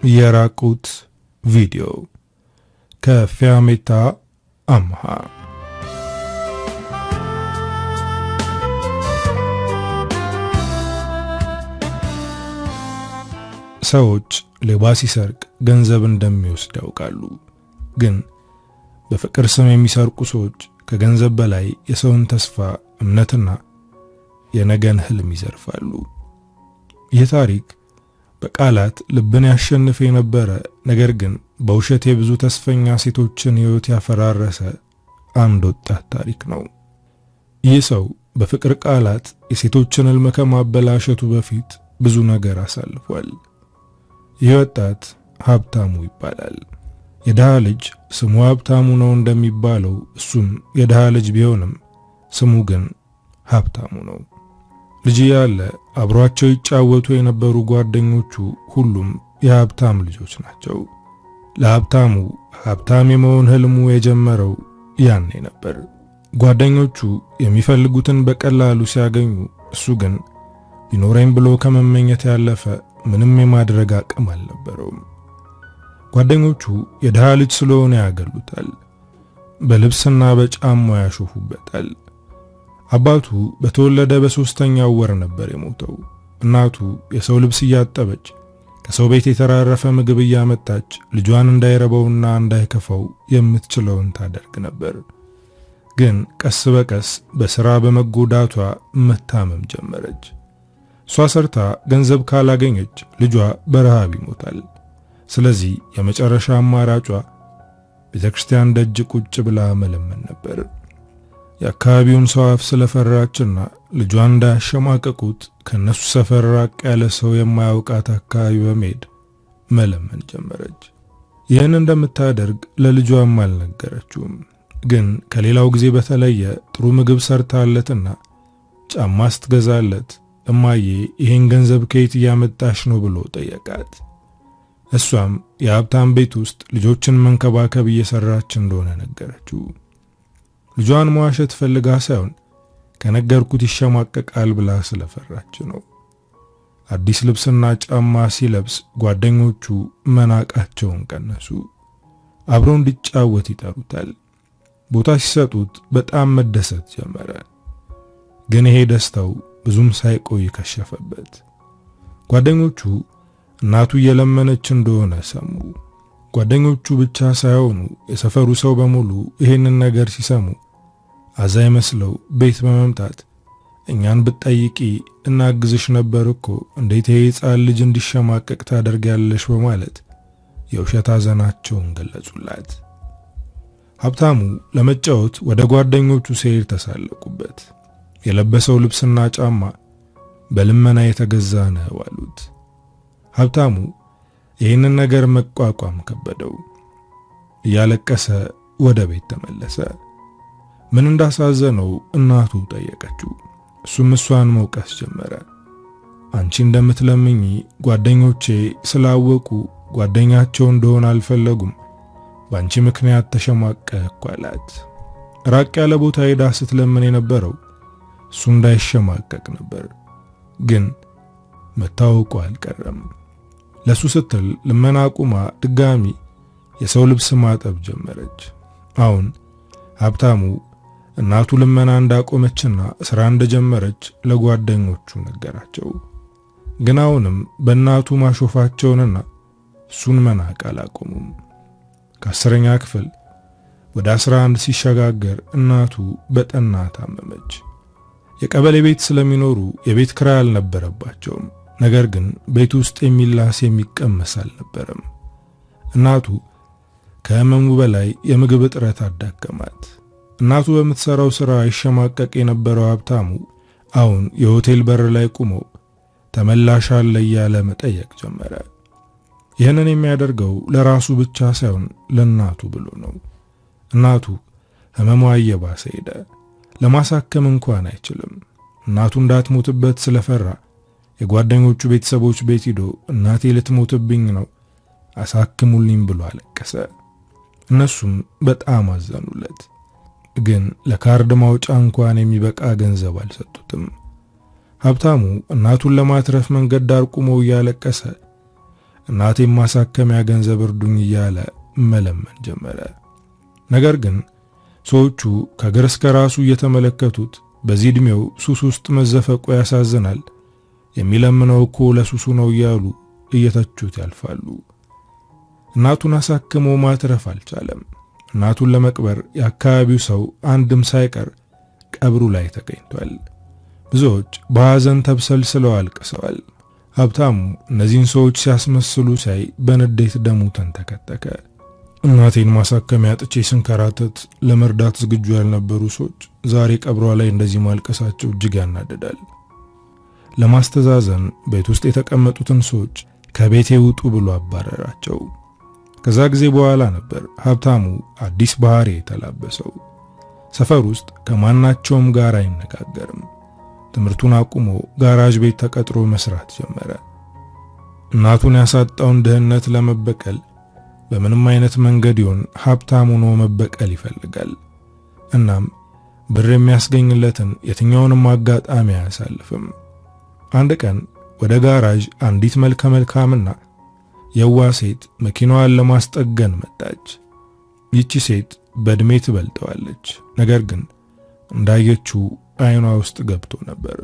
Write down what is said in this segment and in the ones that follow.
የራቁት ቪዲዮ ከፊያሜታ አምሃ። ሰዎች ሌባ ሲሰርቅ ገንዘብ እንደሚወስድ ያውቃሉ። ግን በፍቅር ስም የሚሰርቁ ሰዎች ከገንዘብ በላይ የሰውን ተስፋ፣ እምነትና የነገን ህልም ይዘርፋሉ። ይህ ታሪክ በቃላት ልብን ያሸንፍ የነበረ ነገር ግን በውሸት የብዙ ተስፈኛ ሴቶችን ህይወት ያፈራረሰ አንድ ወጣት ታሪክ ነው። ይህ ሰው በፍቅር ቃላት የሴቶችን ህልም ከማበላሸቱ በፊት ብዙ ነገር አሳልፏል። ይህ ወጣት ሀብታሙ ይባላል። የደሃ ልጅ ስሙ ሀብታሙ ነው እንደሚባለው እሱም የደሃ ልጅ ቢሆንም ስሙ ግን ሀብታሙ ነው። ልጅ ያለ አብሯቸው ይጫወቱ የነበሩ ጓደኞቹ ሁሉም የሀብታም ልጆች ናቸው። ለሀብታሙ ሀብታም የመሆን ህልሙ የጀመረው ያኔ ነበር። ጓደኞቹ የሚፈልጉትን በቀላሉ ሲያገኙ፣ እሱ ግን ቢኖረኝ ብሎ ከመመኘት ያለፈ ምንም የማድረግ አቅም አልነበረውም። ጓደኞቹ የደሃ ልጅ ስለሆነ ያገሉታል፣ በልብስና በጫማ ያሾፉበታል። አባቱ በተወለደ በ3ኛው ወር ነበር የሞተው። እናቱ የሰው ልብስ እያጠበች ከሰው ቤት የተራረፈ ምግብ እያመጣች ልጇን እንዳይረበውና እንዳይከፋው የምትችለውን ታደርግ ነበር። ግን ቀስ በቀስ በሥራ በመጎዳቷ መታመም ጀመረች። እሷ ሰርታ ገንዘብ ካላገኘች ልጇ በረሃብ ይሞታል። ስለዚህ የመጨረሻ አማራጯ ቤተክርስቲያን ደጅ ቁጭ ብላ መለመን ነበር። የአካባቢውን ሰው አፍ ስለፈራችና ልጇን እንዳያሸማቀቁት ከነሱ ሰፈር ራቅ ያለ ሰው የማያውቃት አካባቢ በመሄድ መለመን ጀመረች። ይህን እንደምታደርግ ለልጇም አልነገረችውም። ግን ከሌላው ጊዜ በተለየ ጥሩ ምግብ ሰርታለትና ጫማ ስትገዛለት እማዬ ይህን ገንዘብ ከየት እያመጣሽ ነው ብሎ ጠየቃት። እሷም የሀብታም ቤት ውስጥ ልጆችን መንከባከብ እየሰራች እንደሆነ ነገረችው። ልጇን መዋሸት ፈልጋ ሳይሆን ከነገርኩት ይሸማቀቃል ብላ ስለፈራች ነው። አዲስ ልብስና ጫማ ሲለብስ ጓደኞቹ መናቃቸውን ቀነሱ። አብረው እንዲጫወት ይጠሩታል። ቦታ ሲሰጡት በጣም መደሰት ጀመረ። ግን ይሄ ደስታው ብዙም ሳይቆይ ከሸፈበት። ጓደኞቹ እናቱ እየለመነች እንደሆነ ሰሙ። ጓደኞቹ ብቻ ሳይሆኑ የሰፈሩ ሰው በሙሉ ይሄንን ነገር ሲሰሙ አዛይ መስለው ቤት በመምጣት እኛን ብትጠይቂ እናግዝሽ ነበር እኮ፣ እንዴት የሕፃን ልጅ እንዲሸማቀቅ ታደርጊያለሽ በማለት የውሸት ሐዘናቸውን ገለጹላት። ሀብታሙ ለመጫወት ወደ ጓደኞቹ ሲሄድ ተሳለቁበት። የለበሰው ልብስና ጫማ በልመና የተገዛ ነው አሉት። ሀብታሙ ይህንን ነገር መቋቋም ከበደው። እያለቀሰ ወደ ቤት ተመለሰ። ምን እንዳሳዘነው እናቱ ጠየቀችው። እሱም እሷን መውቀስ ጀመረ። አንቺ እንደምትለምኚ ጓደኞቼ ስላወቁ ጓደኛቸው እንደሆነ አልፈለጉም፣ በአንቺ ምክንያት ተሸማቀቅኩ አላት። ራቅ ያለ ቦታ ሄዳ ስትለምን የነበረው እሱ እንዳይሸማቀቅ ነበር። ግን መታወቁ አልቀረም። ለሱ ስትል ልመና ቁማ ድጋሚ የሰው ልብስ ማጠብ ጀመረች። አሁን ሀብታሙ እናቱ ልመና እንዳቆመችና ስራ እንደጀመረች ለጓደኞቹ ነገራቸው። ግን አሁንም በእናቱ ማሾፋቸውንና እሱን መናቅ አላቆሙም። ከ10ኛ ክፍል ወደ 11 ሲሸጋገር እናቱ በጠና ታመመች። የቀበሌ ቤት ስለሚኖሩ የቤት ኪራይ አልነበረባቸውም። ነገር ግን ቤት ውስጥ የሚላስ የሚቀመስ አልነበረም። እናቱ ከህመሙ በላይ የምግብ እጥረት አዳከማት። እናቱ በምትሰራው ስራ ይሸማቀቅ የነበረው ሀብታሙ አሁን የሆቴል በር ላይ ቆሞ ተመላሽ አለ እያለ መጠየቅ ጀመረ። ይህንን የሚያደርገው ለራሱ ብቻ ሳይሆን ለእናቱ ብሎ ነው። እናቱ ህመሟ እየባሰ ሄደ። ለማሳከም እንኳን አይችልም። እናቱ እንዳትሞትበት ስለፈራ የጓደኞቹ ቤተሰቦች ቤት ሄዶ እናቴ ልትሞትብኝ ነው አሳክሙልኝ ብሎ አለቀሰ። እነሱም በጣም አዘኑለት። ግን ለካርድ ማውጫ እንኳን የሚበቃ ገንዘብ አልሰጡትም። ሀብታሙ እናቱን ለማትረፍ መንገድ ዳር ቆሞ ያለቀሰ እናቴን ማሳከሚያ ገንዘብ እርዱኝ እያለ መለመን ጀመረ። ነገር ግን ሰዎቹ ከእግር እስከ ራሱ እየተመለከቱት በዚህ ዕድሜው ሱስ ውስጥ መዘፈቁ ያሳዝናል፣ የሚለምነው እኮ ለሱሱ ነው እያሉ እየተቹት ያልፋሉ። እናቱን አሳክሞ ማትረፍ አልቻለም። እናቱን ለመቅበር የአካባቢው ሰው አንድም ሳይቀር ቀብሩ ላይ ተገኝቷል። ብዙዎች በሐዘን ተብሰልስለው አልቅሰዋል። ሀብታሙ እነዚህን ሰዎች ሲያስመስሉ ሳይ በንዴት ደሙ ተንተከተከ። እናቴን ማሳከሚያ አጥቼ ስንከራተት ለመርዳት ዝግጁ ያልነበሩ ሰዎች ዛሬ ቀብሯ ላይ እንደዚህ ማልቀሳቸው እጅግ ያናድዳል። ለማስተዛዘን ቤት ውስጥ የተቀመጡትን ሰዎች ከቤቴ ውጡ ብሎ አባረራቸው። ከዛ ጊዜ በኋላ ነበር ሀብታሙ አዲስ ባህሪ የተላበሰው። ሰፈር ውስጥ ከማናቸውም ጋር አይነጋገርም። ትምህርቱን አቁሞ ጋራዥ ቤት ተቀጥሮ መስራት ጀመረ። እናቱን ያሳጣውን ድህነት ለመበቀል በምንም አይነት መንገድ ይሁን ሀብታም ሆኖ መበቀል ይፈልጋል። እናም ብር የሚያስገኝለትን የትኛውንም አጋጣሚ አያሳልፍም። አንድ ቀን ወደ ጋራዥ አንዲት መልከ መልካምና የዋ ሴት መኪናዋን ለማስጠገን መጣች። ይቺ ሴት በእድሜ ትበልጠዋለች። ነገር ግን እንዳየችው አይኗ ውስጥ ገብቶ ነበር።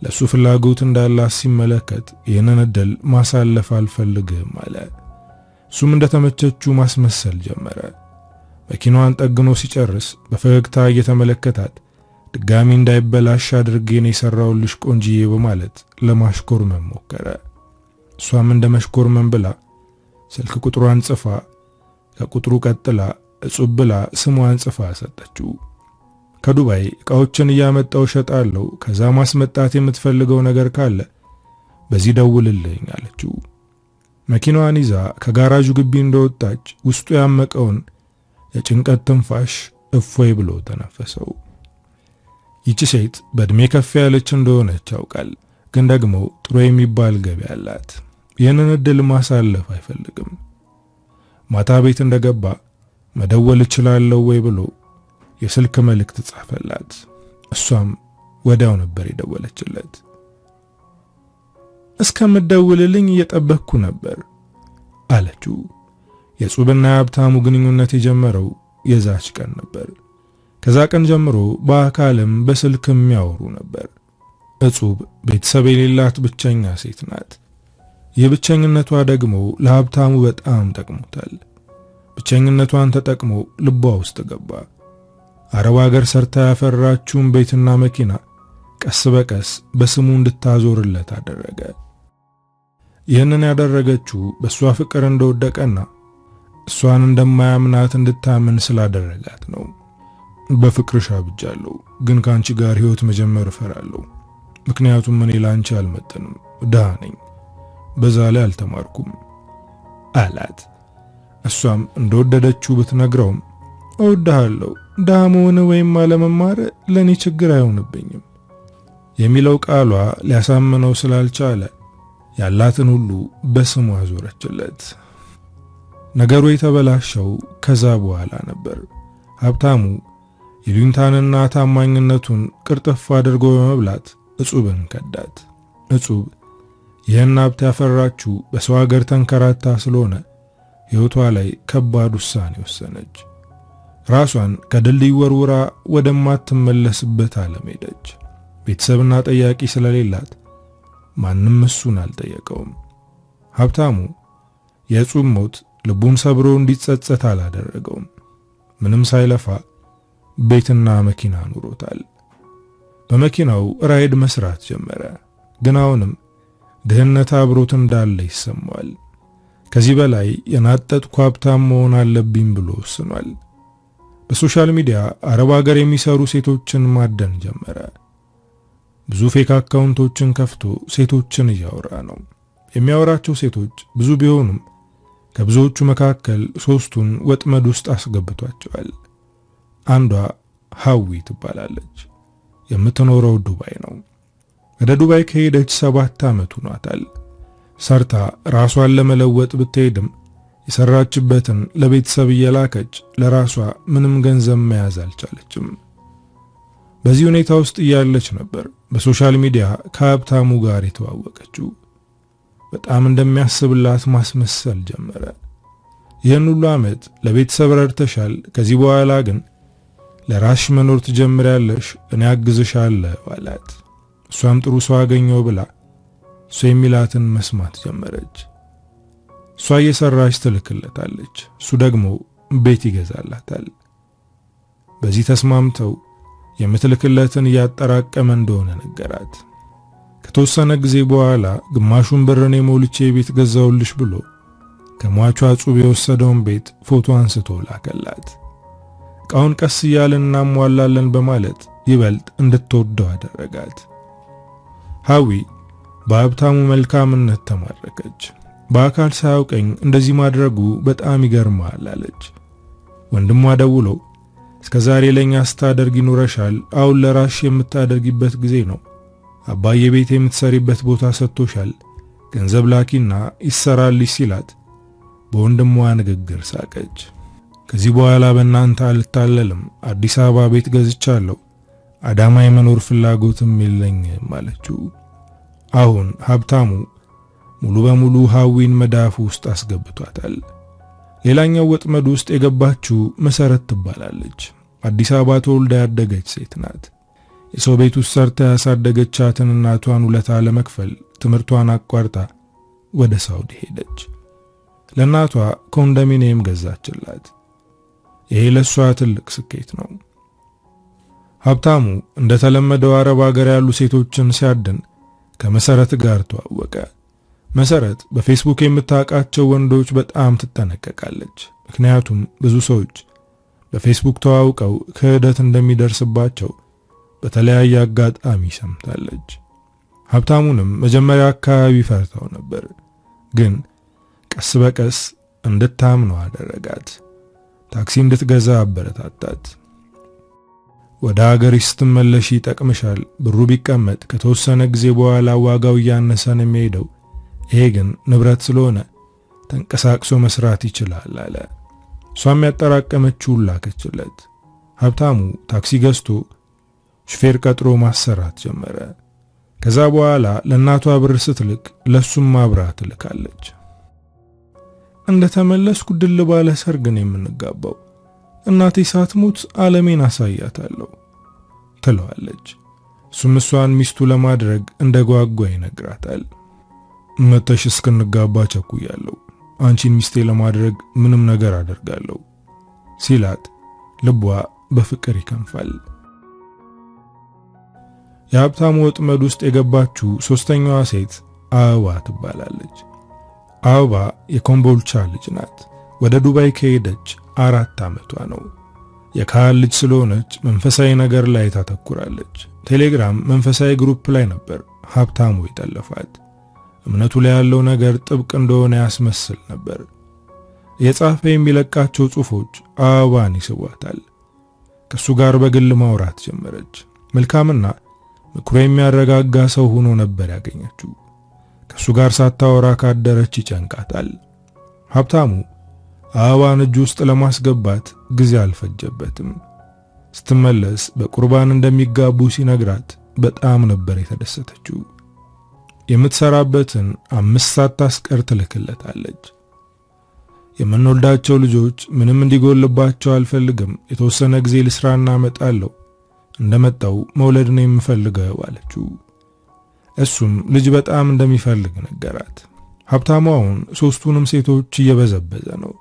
ለሱ ፍላጎት እንዳላት ሲመለከት ይህንን እድል ማሳለፍ አልፈልግም አለ። እሱም እንደተመቸችው ማስመሰል ጀመረ። መኪናዋን ጠግኖ ሲጨርስ በፈገግታ እየተመለከታት ድጋሚ እንዳይበላሽ አድርጌን የሰራውልሽ ቆንጂዬ በማለት ለማሽኮርመም ሞከረ። እሷም እንደመሽኮርመም ብላ ስልክ ቁጥሯን ጽፋ ከቁጥሩ ቀጥላ እጹብ ብላ ስሟን ጽፋ ሰጠችው። ከዱባይ እቃዎችን እያመጣው ሸጣለው፣ ከዛ ማስመጣት የምትፈልገው ነገር ካለ በዚህ ደውልልኝ አለችው። መኪናዋን ይዛ ከጋራዡ ግቢ እንደወጣች ውስጡ ያመቀውን የጭንቀት ትንፋሽ እፎይ ብሎ ተነፈሰው። ይቺ ሴት በእድሜ ከፍ ያለች እንደሆነች ያውቃል፣ ግን ደግሞ ጥሩ የሚባል ገቢ አላት። ይህንን እድል ማሳለፍ አይፈልግም። ማታ ቤት እንደገባ መደወል እችላለሁ ወይ ብሎ የስልክ መልእክት ጻፈላት። እሷም ወዲያው ነበር የደወለችለት። እስከምትደውልልኝ እየጠበቅኩ ነበር አለችው። የጹብና የሀብታሙ ግንኙነት የጀመረው የዛች ቀን ነበር። ከዛ ቀን ጀምሮ በአካልም በስልክም ያወሩ ነበር። እጹብ ቤተሰብ የሌላት ብቸኛ ሴት ናት። የብቸኝነቷ ደግሞ ለሀብታሙ በጣም ጠቅሞታል። ብቸኝነቷን ተጠቅሞ ልቧ ውስጥ ገባ። አረብ ሀገር ሰርታ ያፈራችውን ቤትና መኪና ቀስ በቀስ በስሙ እንድታዞርለት አደረገ። ይህንን ያደረገችው በእሷ ፍቅር እንደወደቀና እሷን እንደማያምናት እንድታምን ስላደረጋት ነው። በፍቅርሽ አብጃለሁ፣ ግን ካንቺ ጋር ህይወት መጀመር እፈራለሁ። ምክንያቱም እኔ ላንቺ አልመጥንም፣ ድሃ ነኝ፣ በዛ ላይ አልተማርኩም አላት። እሷም እንደወደደችው ብትነግረውም እወድሃለሁ፣ ድሃ መሆን ወይም አለመማር ለኔ ችግር አይሆንብኝም የሚለው ቃሏ ሊያሳምነው ስላልቻለ ያላትን ሁሉ በስሙ አዞረችለት። ነገሩ የተበላሸው ከዛ በኋላ ነበር። ሀብታሙ ይሉኝታንና ታማኝነቱን ቅርጥፍ አድርጎ በመብላት እጹብን ከዳት። እጹብ ይህን ሀብት ያፈራችው በሰው ሀገር ተንከራታ ስለሆነ ሕይወቷ ላይ ከባድ ውሳኔ ወሰነች። ራሷን ከድልድይ ወርውራ ወደማትመለስበት ዓለም ሄደች። ቤተሰብና ጠያቂ ስለሌላት ማንም እሱን አልጠየቀውም። ሀብታሙ የእጹብ ሞት ልቡን ሰብሮ እንዲጸጸት አላደረገውም። ምንም ሳይለፋ ቤትና መኪና ኑሮታል። በመኪናው ራይድ መስራት ጀመረ። ግን አሁንም ድህነት አብሮት እንዳለ ይሰማዋል። ከዚህ በላይ የናጠጥኩ ሀብታም መሆን አለብኝ ብሎ ወስኗል። በሶሻል ሚዲያ አረብ ሀገር የሚሰሩ ሴቶችን ማደን ጀመረ። ብዙ ፌክ አካውንቶችን ከፍቶ ሴቶችን እያወራ ነው። የሚያወራቸው ሴቶች ብዙ ቢሆኑም ከብዙዎቹ መካከል ሶስቱን ወጥመድ ውስጥ አስገብቷቸዋል። አንዷ ሐዊ ትባላለች። የምትኖረው ዱባይ ነው። ወደ ዱባይ ከሄደች 7 ዓመት ሆኗታል። ሰርታ ራሷን ለመለወጥ ብትሄድም የሰራችበትን ለቤተሰብ እየላከች ለራሷ ምንም ገንዘብ መያዝ አልቻለችም። በዚህ ሁኔታ ውስጥ እያለች ነበር በሶሻል ሚዲያ ከሀብታሙ ጋር የተዋወቀችው። በጣም እንደሚያስብላት ማስመሰል ጀመረ። ይህን ሁሉ ዓመት ለቤተሰብ ረድተሻል፣ ከዚህ በኋላ ግን ለራስሽ መኖር ትጀምሪያለሽ፣ እኔ አግዝሻለሁ አላት። እሷም ጥሩ ሰው አገኘው ብላ እሱ የሚላትን መስማት ጀመረች። እሷ እየሰራች ትልክለታለች፣ እሱ ደግሞ ቤት ይገዛላታል። በዚህ ተስማምተው የምትልክለትን እያጠራቀመ እንደሆነ ነገራት። ከተወሰነ ጊዜ በኋላ ግማሹን ብር እኔ ሞልቼ ቤት ገዛውልሽ ብሎ ከሟቿ ጹብ የወሰደውን ቤት ፎቶ አንስቶ ላከላት። እቃውን ቀስ እያልን እናሟላለን በማለት ይበልጥ እንድትወደው አደረጋት። ሐዊ በሀብታሙ መልካምነት ተማረከች። በአካል ሳያውቀኝ እንደዚህ ማድረጉ በጣም ይገርማል አለች። ወንድሟ ደውሎ እስከዛሬ ለኛ ስታደርጊ ኑረሻል፣ አሁን ለራስሽ የምታደርጊበት ጊዜ ነው። አባዬ ቤት የምትሰሪበት ቦታ ሰጥቶሻል፣ ገንዘብ ላኪና ይሰራልሽ ሲላት በወንድሟ ንግግር ሳቀች። ከዚህ በኋላ በእናንተ አልታለልም፣ አዲስ አበባ ቤት ገዝቻለሁ፣ አዳማ የመኖር ፍላጎትም የለኝም አለችው። አሁን ሀብታሙ ሙሉ በሙሉ ሐዊን መዳፉ ውስጥ አስገብቷታል። ሌላኛው ወጥመድ ውስጥ የገባችው መሰረት ትባላለች። አዲስ አበባ ተወልዳ ያደገች ሴት ናት። የሰው ቤት ውስጥ ሰርታ ያሳደገቻትን እናቷን ውለታ ለመክፈል ትምህርቷን አቋርጣ ወደ ሳውዲ ሄደች። ለእናቷ ኮንዶሚኒየም ገዛችላት። ይሄ ለሷ ትልቅ ስኬት ነው። ሀብታሙ እንደተለመደው አረብ ሀገር ያሉ ሴቶችን ሲያድን ከመሰረት ጋር ተዋወቀ። መሰረት በፌስቡክ የምታውቃቸው ወንዶች በጣም ትጠነቀቃለች። ምክንያቱም ብዙ ሰዎች በፌስቡክ ተዋውቀው ክህደት እንደሚደርስባቸው በተለያየ አጋጣሚ ሰምታለች። ሀብታሙንም መጀመሪያ አካባቢ ፈርታው ነበር፣ ግን ቀስ በቀስ እንድታምነው አደረጋት። ታክሲ እንድትገዛ አበረታታት። ወደ ሀገርሽ ስትመለሺ ይጠቅምሻል፣ ብሩ ቢቀመጥ ከተወሰነ ጊዜ በኋላ ዋጋው እያነሰ ነው የሚሄደው፣ ይሄ ግን ንብረት ስለሆነ ተንቀሳቅሶ መስራት ይችላል አለ። እሷም ያጠራቀመችውን ላከችለት። ሀብታሙ ታክሲ ገዝቶ ሹፌር ቀጥሮ ማሰራት ጀመረ። ከዛ በኋላ ለእናቷ ብር ስትልክ ለሱም አብራ ትልካለች። እንደተመለስኩ ድል ባለ ሰርግ ነው የምንጋባው፣ እናቴ ሳትሞት ዓለሜን አሳያታለሁ ትለዋለች። እሱም እሷን ሚስቱ ለማድረግ እንደጓጓ ይነግራታል። መተሽ እስክንጋባ ቸኩያለሁ፣ አንቺን ሚስቴ ለማድረግ ምንም ነገር አደርጋለሁ ሲላት ልቧ በፍቅር ይከንፋል። የሀብታሙ ወጥመድ ውስጥ የገባችው ሶስተኛዋ ሴት አበባ ትባላለች። አበባ የኮምቦልቻ ልጅ ናት። ወደ ዱባይ ከሄደች 4 ዓመቷ ነው። የካህን ልጅ ስለሆነች መንፈሳዊ ነገር ላይ ታተኩራለች። ቴሌግራም መንፈሳዊ ግሩፕ ላይ ነበር ሀብታሙ የጠለፋት። እምነቱ ላይ ያለው ነገር ጥብቅ እንደሆነ ያስመስል ነበር። የጻፈ የሚለቃቸው ጽሑፎች አበባን ይስቧታል። ከሱ ጋር በግል ማውራት ጀመረች። መልካምና ምክሩ የሚያረጋጋ ሰው ሆኖ ነበር ያገኘችው። ከሱ ጋር ሳታወራ ካደረች ይጨንቃታል። ሀብታሙ አበባን እጅ ውስጥ ለማስገባት ጊዜ አልፈጀበትም። ስትመለስ በቁርባን እንደሚጋቡ ሲነግራት በጣም ነበር የተደሰተችው። የምትሰራበትን 5 ሰዓት ታስቀር ትልክለታለች። የምንወልዳቸው ልጆች ምንም እንዲጎልባቸው አልፈልግም፣ የተወሰነ ጊዜ ልስራና እመጣለሁ፣ እንደመጣው መውለድ ነው የምፈልገው አለችው። እሱም ልጅ በጣም እንደሚፈልግ ነገራት። ሀብታሙ አሁን 3ቱንም ሴቶች እየበዘበዘ ነው።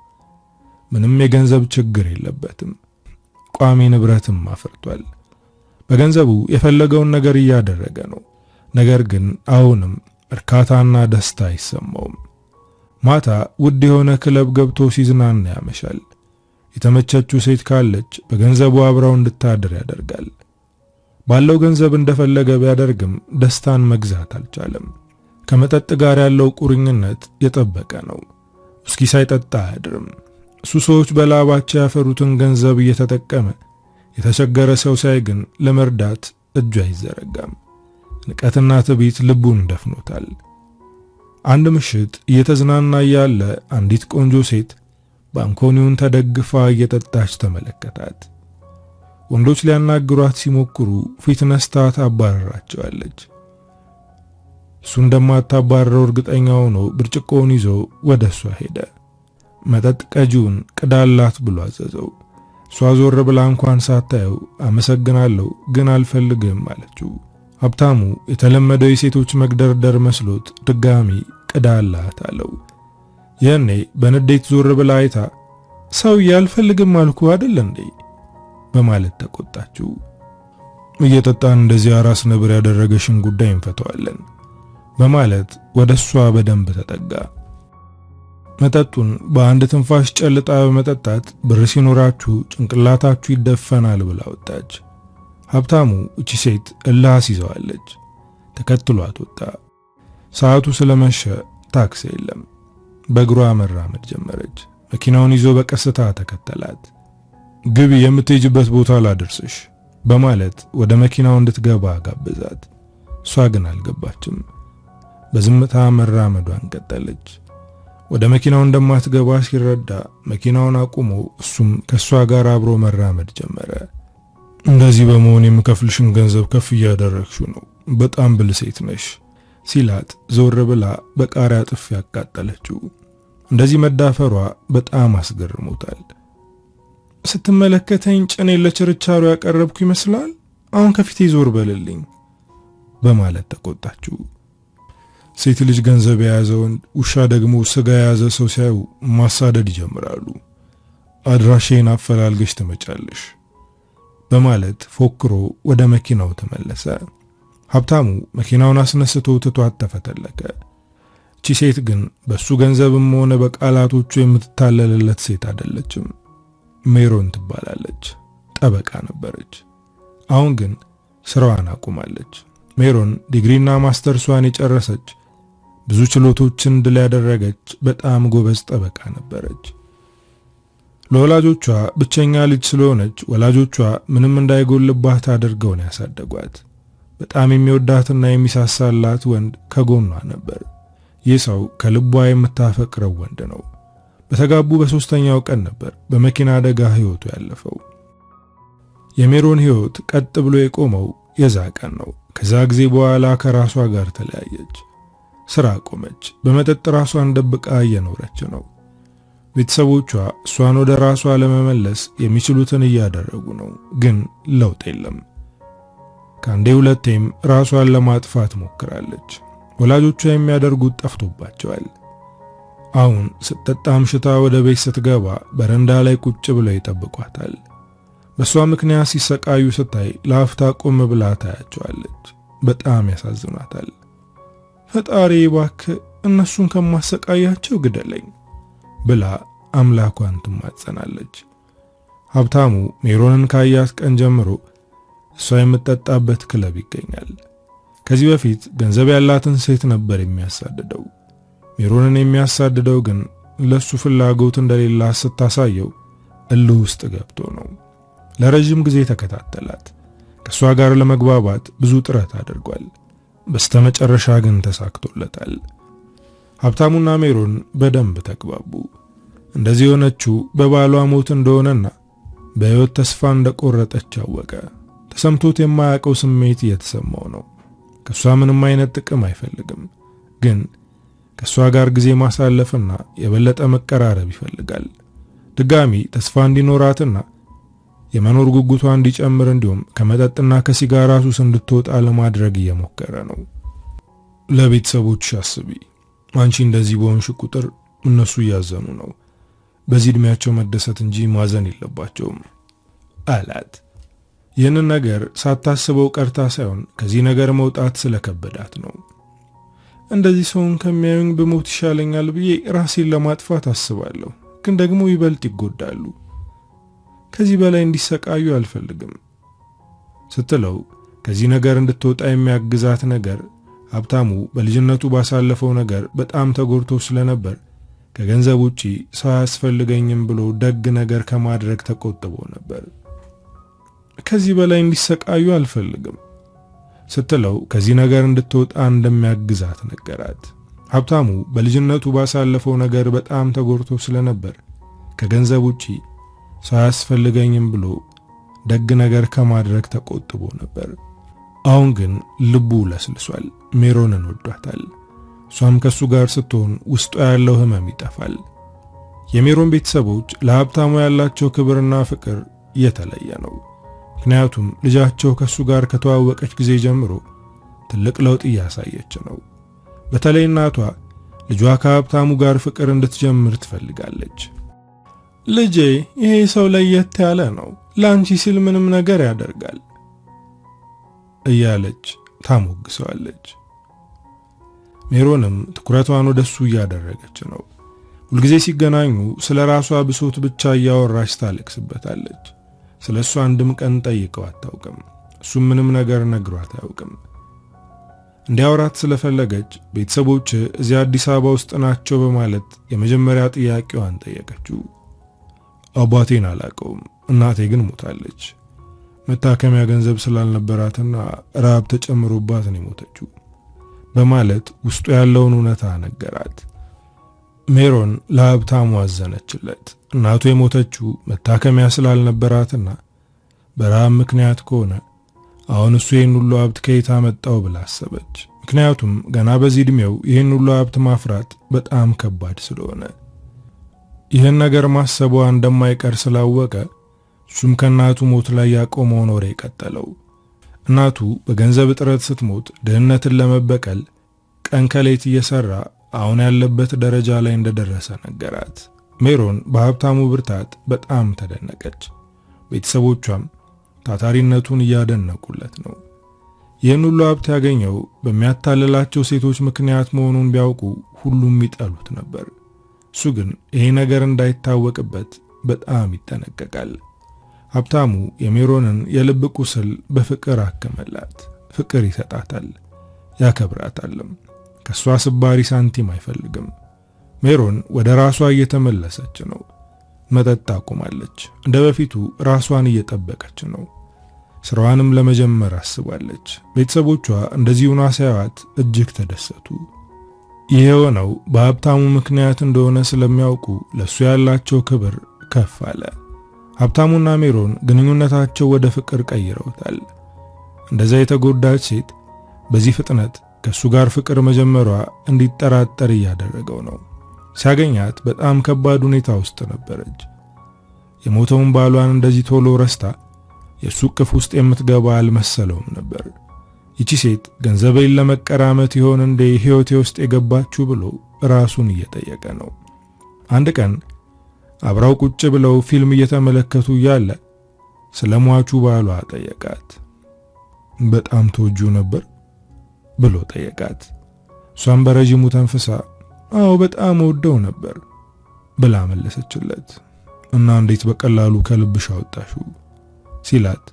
ምንም የገንዘብ ችግር የለበትም። ቋሚ ንብረትም አፍርቷል። በገንዘቡ የፈለገውን ነገር እያደረገ ነው። ነገር ግን አሁንም እርካታና ደስታ አይሰማውም። ማታ ውድ የሆነ ክለብ ገብቶ ሲዝናና ያመሻል። የተመቸችው ሴት ካለች በገንዘቡ አብራው እንድታድር ያደርጋል። ባለው ገንዘብ እንደፈለገ ቢያደርግም ደስታን መግዛት አልቻለም። ከመጠጥ ጋር ያለው ቁርኝነት የጠበቀ ነው። እስኪ ሳይጠጣ አያድርም። እሱ ሰዎች በላባቸው ያፈሩትን ገንዘብ እየተጠቀመ የተቸገረ ሰው ሳይ ግን ለመርዳት እጁ አይዘረጋም። ንቀትና ትዕቢት ልቡን ደፍኖታል። አንድ ምሽት እየተዝናና ያለ አንዲት ቆንጆ ሴት ባንኮኒውን ተደግፋ እየጠጣች ተመለከታት። ወንዶች ሊያናግሯት ሲሞክሩ ፊት ነስታ ታባረራቸዋለች። እሱ እንደማታባረው እርግጠኛ ሆኖ ብርጭቆውን ይዞ ወደሷ ሄደ። መጠጥ ቀጂውን ቅዳላት ብሎ አዘዘው። እሷ ዞር ብላ እንኳን ሳታየው አመሰግናለሁ ግን አልፈልግም አለችው። ሀብታሙ የተለመደው የሴቶች መግደርደር መስሎት ድጋሚ ቅዳላት አለው። ያኔ በንዴት ዞር ብላ አይታ ሰው ያልፈልግም አልኩ አይደል እንዴ በማለት ተቆጣችው። እየጠጣን እንደዚህ አራስ ነብር ያደረገሽን ጉዳይ እንፈተዋለን በማለት ወደሷ በደንብ ተጠጋ። መጠጡን በአንድ ትንፋሽ ጨልጣ በመጠጣት ብር ሲኖራችሁ ጭንቅላታችሁ ይደፈናል ብላ ወጣች። ሀብታሙ እቺ ሴት እልህ አስይዘዋለች። ተከትሏት ወጣ። ሰዓቱ ስለመሸ ታክሲ የለም። በእግሯ መራመድ ጀመረች። መኪናውን ይዞ በቀስታ ተከተላት። ግቢ፣ የምትሄጅበት ቦታ ላደርስሽ በማለት ወደ መኪናው እንድትገባ ጋበዛት። እሷ ግን አልገባችም። በዝምታ መራመዷን ቀጠለች። ወደ መኪናው እንደማትገባ ሲረዳ መኪናውን አቁሞ እሱም ከሷ ጋር አብሮ መራመድ ጀመረ። እንደዚህ በመሆን የምከፍልሽን ገንዘብ ከፍ እያደረግሽው ነው፣ በጣም ብልህ ሴት ነሽ ሲላት ዞር ብላ በቃሪያ ጥፊ ያቃጠለችው። እንደዚህ መዳፈሯ በጣም አስገርሞታል። ስትመለከተኝ ጭኔ ለችርቻሮ ያቀረብኩ ይመስላል፣ አሁን ከፊቴ ዞር በልልኝ በማለት ተቆጣችው። ሴት ልጅ ገንዘብ የያዘውን ውሻ ደግሞ ስጋ የያዘ ሰው ሲያዩ ማሳደድ ይጀምራሉ። አድራሼን አፈላልገሽ ትመጫለሽ በማለት ፎክሮ ወደ መኪናው ተመለሰ። ሀብታሙ መኪናውን አስነስቶ ትቷት ተፈተለከ። እቺ ሴት ግን በሱ ገንዘብም ሆነ በቃላቶቹ የምትታለልለት ሴት አይደለችም። ሜሮን ትባላለች። ጠበቃ ነበረች። አሁን ግን ስራዋን አቁማለች። ሜሮን ዲግሪና ማስተርሷን የጨረሰች ብዙ ችሎቶችን ድል ያደረገች በጣም ጎበዝ ጠበቃ ነበረች። ለወላጆቿ ብቸኛ ልጅ ስለሆነች ወላጆቿ ምንም እንዳይጎልባት አድርገው ነው ያሳደጓት። በጣም የሚወዳትና የሚሳሳላት ወንድ ከጎኗ ነበር። ይህ ሰው ከልቧ የምታፈቅረው ወንድ ነው። በተጋቡ በሶስተኛው ቀን ነበር በመኪና አደጋ ህይወቱ ያለፈው። የሜሮን ህይወት ቀጥ ብሎ የቆመው የዛ ቀን ነው። ከዛ ጊዜ በኋላ ከራሷ ጋር ተለያየች። ስራ ቆመች። በመጠጥ ራሷን ደብቃ እየኖረች ነው። ቤተሰቦቿ እሷን ወደ ራሷ ለመመለስ የሚችሉትን እያደረጉ ነው፣ ግን ለውጥ የለም። ከአንዴ ሁለቴም ራሷን ለማጥፋት ሞክራለች። ወላጆቿ የሚያደርጉት ጠፍቶባቸዋል። አሁን ስትጠጣ አምሽታ ወደ ቤት ስትገባ በረንዳ ላይ ቁጭ ብለው ይጠብቋታል። በሷ ምክንያት ሲሰቃዩ ስታይ ለአፍታ ቆም ብላ ታያቸዋለች። በጣም ያሳዝኗታል። ፈጣሪ እባክህ እነሱን ከማሰቃያቸው ግደለኝ ብላ አምላኳን ትማጸናለች። ሀብታሙ ሜሮንን ካያት ቀን ጀምሮ እሷ የምትጠጣበት ክለብ ይገኛል። ከዚህ በፊት ገንዘብ ያላትን ሴት ነበር የሚያሳድደው። ሜሮንን የሚያሳድደው ግን ለሱ ፍላጎት እንደሌላ ስታሳየው እልህ ውስጥ ገብቶ ነው። ለረጅም ጊዜ ተከታተላት። ከሷ ጋር ለመግባባት ብዙ ጥረት አድርጓል። በስተመጨረሻ ግን ተሳክቶለታል። ሀብታሙና ሜሮን በደንብ ተግባቡ። እንደዚህ የሆነችው በባሏ ሞት እንደሆነና በሕይወት ተስፋ እንደቆረጠች አወቀ። ተሰምቶት የማያውቀው ስሜት እየተሰማው ነው። ከሷ ምንም አይነት ጥቅም አይፈልግም፣ ግን ከሷ ጋር ጊዜ ማሳለፍና የበለጠ መቀራረብ ይፈልጋል። ድጋሚ ተስፋ እንዲኖራትና የመኖር ጉጉቷ እንዲጨምር እንዲሁም ከመጠጥና ከሲጋራ ሱስ እንድትወጣ ለማድረግ እየሞከረ ነው። ለቤተሰቦችሽ አስቢ። አንቺ እንደዚህ በሆንሽ ቁጥር እነሱ እያዘኑ ነው። በዚህ እድሜያቸው መደሰት እንጂ ማዘን የለባቸውም አላት። ይህንን ነገር ሳታስበው ቀርታ ሳይሆን ከዚህ ነገር መውጣት ስለከበዳት ነው። እንደዚህ ሰውን ከሚያዩኝ በሞት ይሻለኛል ብዬ ራሴን ለማጥፋት አስባለሁ፣ ግን ደግሞ ይበልጥ ይጎዳሉ። ከዚህ በላይ እንዲሰቃዩ አልፈልግም ስትለው ከዚህ ነገር እንድትወጣ የሚያግዛት ነገር ሀብታሙ በልጅነቱ ባሳለፈው ነገር በጣም ተጎድቶ ስለነበር ከገንዘብ ውጪ ሰው አያስፈልገኝም ብሎ ደግ ነገር ከማድረግ ተቆጥቦ ነበር። ከዚህ በላይ እንዲሰቃዩ አልፈልግም ስትለው ከዚህ ነገር እንድትወጣ እንደሚያግዛት ነገራት። ሀብታሙ በልጅነቱ ባሳለፈው ነገር በጣም ተጎድቶ ስለነበር ከገንዘብ ውጪ ሰው አያስፈልገኝም ብሎ ደግ ነገር ከማድረግ ተቆጥቦ ነበር። አሁን ግን ልቡ ለስልሷል። ሜሮንን ወዷታል። እሷም ከሱ ጋር ስትሆን ውስጧ ያለው ህመም ይጠፋል። የሜሮን ቤተሰቦች ለሀብታሙ ያላቸው ክብርና ፍቅር የተለየ ነው። ምክንያቱም ልጃቸው ከሱ ጋር ከተዋወቀች ጊዜ ጀምሮ ትልቅ ለውጥ እያሳየች ነው። በተለይ እናቷ ልጇ ከሀብታሙ ጋር ፍቅር እንድትጀምር ትፈልጋለች። ልጄ ይሄ ሰው ለየት ያለ ነው፣ ላንቺ ሲል ምንም ነገር ያደርጋል እያለች ታሞግሰዋለች። ሜሮንም ትኩረቷን ወደሱ እያደረገች ነው። ሁልጊዜ ሲገናኙ ስለ ራሷ ብሶት ብቻ እያወራች ታለቅስበታለች። ስለሱ አንድም ቀን ጠይቀው አታውቅም። እሱም ምንም ነገር ነግሯት አያውቅም። እንዲያወራት ስለፈለገች ቤተሰቦች እዚያ አዲስ አበባ ውስጥ ናቸው በማለት የመጀመሪያ ጥያቄዋን ጠየቀችው። አባቴን አላውቀውም፣ እናቴ ግን ሞታለች። መታከሚያ ገንዘብ ስላልነበራትና ረሃብ ተጨምሮባት ነው የሞተችው በማለት ውስጡ ያለውን እውነታ ነገራት። ሜሮን ለሀብታሙ አዘነችለት። እናቱ የሞተችው መታከሚያ ስላልነበራትና በረሃብ ምክንያት ከሆነ አሁን እሱ ይህን ሁሉ ሀብት ከየት አመጣው ብላ አሰበች። ምክንያቱም ገና በዚህ ዕድሜው ይህን ሁሉ ሀብት ማፍራት በጣም ከባድ ስለሆነ ይህን ነገር ማሰቧ እንደማይቀር ስላወቀ እሱም ከእናቱ ሞት ላይ ያቆመውን ወሬ ቀጠለው። እናቱ በገንዘብ እጥረት ስትሞት ድህነትን ለመበቀል ቀን ከሌት እየሰራ አሁን ያለበት ደረጃ ላይ እንደደረሰ ነገራት። ሜሮን በሀብታሙ ብርታት በጣም ተደነቀች። ቤተሰቦቿም ታታሪነቱን እያደነቁለት ነው። ይህን ሁሉ ሀብት ያገኘው በሚያታልላቸው ሴቶች ምክንያት መሆኑን ቢያውቁ ሁሉም ይጠሉት ነበር። እሱ ግን ይሄ ነገር እንዳይታወቅበት በጣም ይጠነቀቃል። ሀብታሙ የሜሮንን የልብ ቁስል በፍቅር አከመላት። ፍቅር ይሰጣታል፣ ያከብራታልም። ከሷ ስባሪ ሳንቲም አይፈልግም። ሜሮን ወደ ራሷ እየተመለሰች ነው። መጠጥ አቁማለች። እንደ በፊቱ ራሷን እየጠበቀች ነው። ስራዋንም ለመጀመር አስባለች። ቤተሰቦቿ እንደዚህ ሆና ሲያዩት እጅግ ተደሰቱ። ይሄ የሆነው በሀብታሙ ምክንያት እንደሆነ ስለሚያውቁ ለሱ ያላቸው ክብር ከፍ አለ። ሀብታሙና ሜሮን ግንኙነታቸው ወደ ፍቅር ቀይረውታል። እንደዛ የተጎዳች ሴት በዚህ ፍጥነት ከሱ ጋር ፍቅር መጀመሯ እንዲጠራጠር እያደረገው ነው። ሲያገኛት በጣም ከባድ ሁኔታ ውስጥ ነበረች። የሞተውን ባሏን እንደዚህ ቶሎ ረስታ የሱ ቅፍ ውስጥ የምትገባ አልመሰለውም ነበር። ይቺ ሴት ገንዘቤን ለመቀራመት ይሆን እንደ ህይወቴ ውስጥ የገባችው ብሎ ራሱን እየጠየቀ ነው። አንድ ቀን አብራው ቁጭ ብለው ፊልም እየተመለከቱ ያለ ስለሟቹ ባሏ ጠየቃት። በጣም ተወጁ ነበር ብሎ ጠየቃት። እሷም በረጅሙ ተንፍሳ አዎ በጣም ወደው ነበር ብላ መለሰችለት። እና እንዴት በቀላሉ ከልብሽ አወጣሽው ሲላት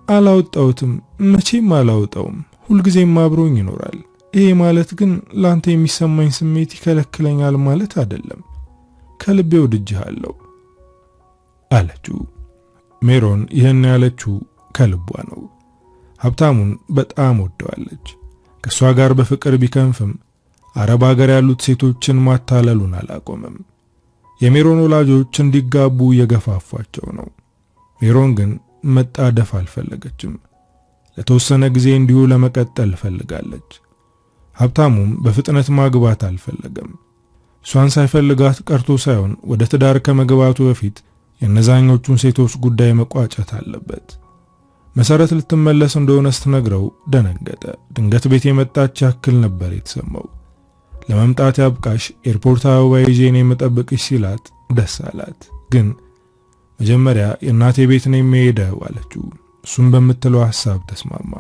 አላወጣውትም፣ መቼም አላወጣውም፣ ሁልጊዜም አብሮኝ ይኖራል። ይሄ ማለት ግን ላንተ የሚሰማኝ ስሜት ይከለክለኛል ማለት አይደለም፣ ከልቤ ወድጄሃለሁ አለችው። ሜሮን ይህን ያለችው ከልቧ ነው። ሀብታሙን በጣም ወደዋለች። ከሷ ጋር በፍቅር ቢከንፍም አረብ ሀገር ያሉት ሴቶችን ማታለሉን አላቆመም። የሜሮን ወላጆች እንዲጋቡ እየገፋፏቸው ነው። ሜሮን ግን መጣደፍ አልፈለገችም። ለተወሰነ ጊዜ እንዲሁ ለመቀጠል ፈልጋለች። ሀብታሙም በፍጥነት ማግባት አልፈለገም። እሷን ሳይፈልጋት ቀርቶ ሳይሆን ወደ ትዳር ከመግባቱ በፊት የነዛኞቹን ሴቶች ጉዳይ መቋጨት አለበት። መሰረት ልትመለስ እንደሆነ ስትነግረው ደነገጠ። ድንገት ቤት የመጣች ያክል ነበር የተሰማው። ለመምጣት ያብቃሽ፣ ኤርፖርት አበባ ይዤ ነው የምጠብቅሽ ሲላት ደስ አላት። ግን መጀመሪያ የእናቴ ቤት ነው የሚሄደው አለችው። እሱም በምትለው ሐሳብ ተስማማ።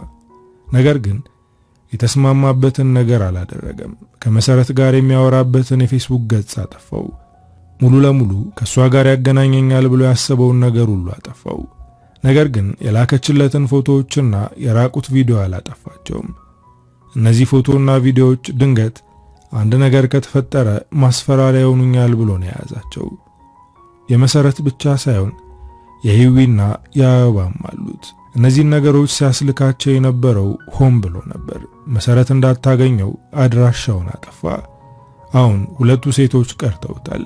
ነገር ግን የተስማማበትን ነገር አላደረገም። ከመሰረት ጋር የሚያወራበትን የፌስቡክ ገጽ አጠፋው። ሙሉ ለሙሉ ከሷ ጋር ያገናኘኛል ብሎ ያሰበውን ነገር ሁሉ አጠፋው። ነገር ግን የላከችለትን ፎቶዎችና የራቁት ቪዲዮ አላጠፋቸውም። እነዚህ ፎቶና ቪዲዮዎች ድንገት አንድ ነገር ከተፈጠረ ማስፈራሪያ ይሆኑኛል ብሎ ነው የያዛቸው። የመሰረት ብቻ ሳይሆን የህዊና የአበባም አሉት። እነዚህ ነገሮች ሲያስልካቸው የነበረው ሆን ብሎ ነበር። መሰረት እንዳታገኘው አድራሻውን አጠፋ። አሁን ሁለቱ ሴቶች ቀርተውታል።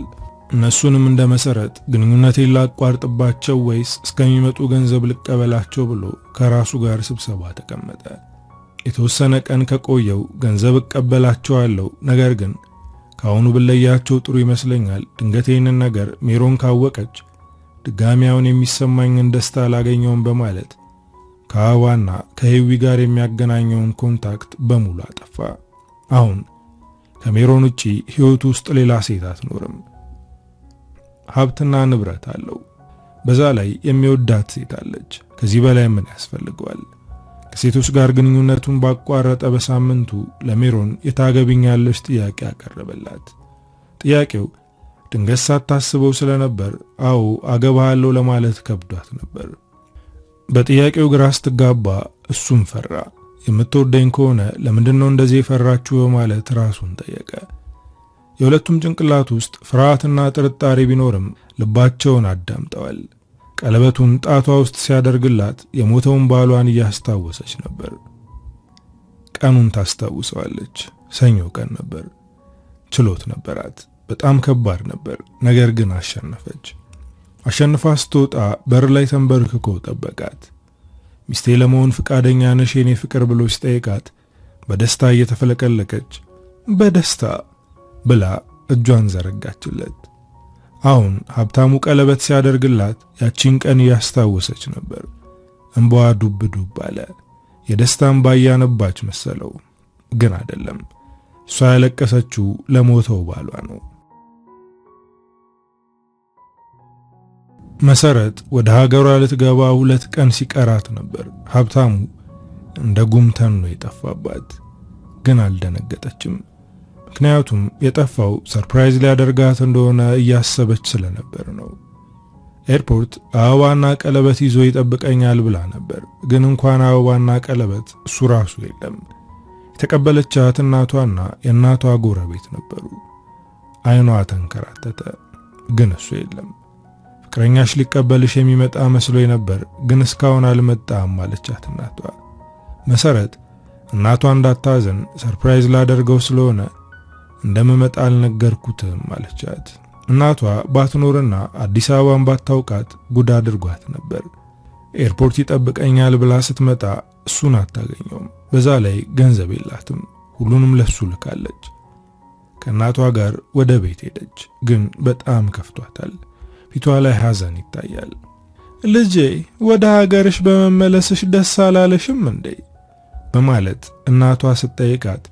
እነሱንም እንደ መሰረት ግንኙነቴን ላቋርጥባቸው ወይስ እስከሚመጡ ገንዘብ ልቀበላቸው ብሎ ከራሱ ጋር ስብሰባ ተቀመጠ። የተወሰነ ቀን ከቆየው ገንዘብ እቀበላቸዋለሁ፣ ነገር ግን ካሁኑ ብለያቸው ጥሩ ይመስለኛል። ድንገት ይህንን ነገር ሜሮን ካወቀች ድጋሚያውን የሚሰማኝን ደስታ አላገኘውም በማለት ከአበባና ከህዊ ጋር የሚያገናኘውን ኮንታክት በሙሉ አጠፋ። አሁን ከሜሮን ውጪ ህይወቱ ውስጥ ሌላ ሴት አትኖርም። ሀብትና ንብረት አለው። በዛ ላይ የሚወዳት ሴት አለች። ከዚህ በላይ ምን ያስፈልገዋል? ከሴቶች ጋር ግንኙነቱን ባቋረጠ በሳምንቱ ለሜሮን የታገቢኛለሽ ጥያቄ አቀረበላት። ጥያቄው ድንገት ሳታስበው ስለነበር አዎ አገባሃለሁ ለማለት ከብዷት ነበር። በጥያቄው ግራ ስትጋባ እሱም ፈራ። የምትወደኝ ከሆነ ለምንድነው እንደዚህ የፈራችሁ በማለት ራሱን ጠየቀ። የሁለቱም ጭንቅላት ውስጥ ፍርሃትና ጥርጣሬ ቢኖርም ልባቸውን አዳምጠዋል። ቀለበቱን ጣቷ ውስጥ ሲያደርግላት የሞተውን ባሏን እያስታወሰች ነበር። ቀኑን ታስታውሰዋለች። ሰኞ ቀን ነበር። ችሎት ነበራት። በጣም ከባድ ነበር። ነገር ግን አሸነፈች። አሸንፋ ስትወጣ በር ላይ ተንበርክኮ ጠበቃት። ሚስቴ ለመሆን ፍቃደኛ ነሽ የኔ ፍቅር ብሎ ሲጠይቃት በደስታ እየተፈለቀለቀች በደስታ ብላ እጇን ዘረጋችለት። አሁን ሀብታሙ ቀለበት ሲያደርግላት ያቺን ቀን ያስታወሰች ነበር። እንባዋ ዱብ ዱብ አለ። የደስታን ባያነባች መሰለው፣ ግን አይደለም። እሷ ያለቀሰችው ለሞተው ባሏ ነው። መሰረት ወደ ሀገሯ ልትገባ 2 ቀን ሲቀራት ነበር ሀብታሙ እንደ ጉምተን ነው የጠፋባት። ግን አልደነገጠችም። ምክንያቱም የጠፋው ሰርፕራይዝ ሊያደርጋት እንደሆነ እያሰበች ስለነበር ነው። ኤርፖርት አበባና ቀለበት ይዞ ይጠብቀኛል ብላ ነበር። ግን እንኳን አበባና ቀለበት እሱ ራሱ የለም። የተቀበለቻት እናቷና የእናቷ ጎረቤት ነበሩ። አይኗ ተንከራተተ፣ ግን እሱ የለም። ፍቅረኛሽ ሊቀበልሽ የሚመጣ መስሎኝ ነበር፣ ግን እስካሁን አልመጣም አለቻት እናቷ። መሰረት እናቷ እንዳታዘን ሰርፕራይዝ ላደርገው ስለሆነ እንደምመጣ አልነገርኩትም አለቻት። እናቷ ባትኖርና አዲስ አበባን ባታውቃት ጉድ አድርጓት ነበር። ኤርፖርት ይጠብቀኛል ብላ ስትመጣ እሱን አታገኘውም። በዛ ላይ ገንዘብ የላትም። ሁሉንም ለሱ ልካለች። ከእናቷ ጋር ወደ ቤት ሄደች፣ ግን በጣም ከፍቷታል። ፊቷ ላይ ሐዘን ይታያል። ልጄ ወደ ሀገርሽ በመመለስሽ ደስ አላለሽም እንዴ? በማለት እናቷ ስትጠይቃት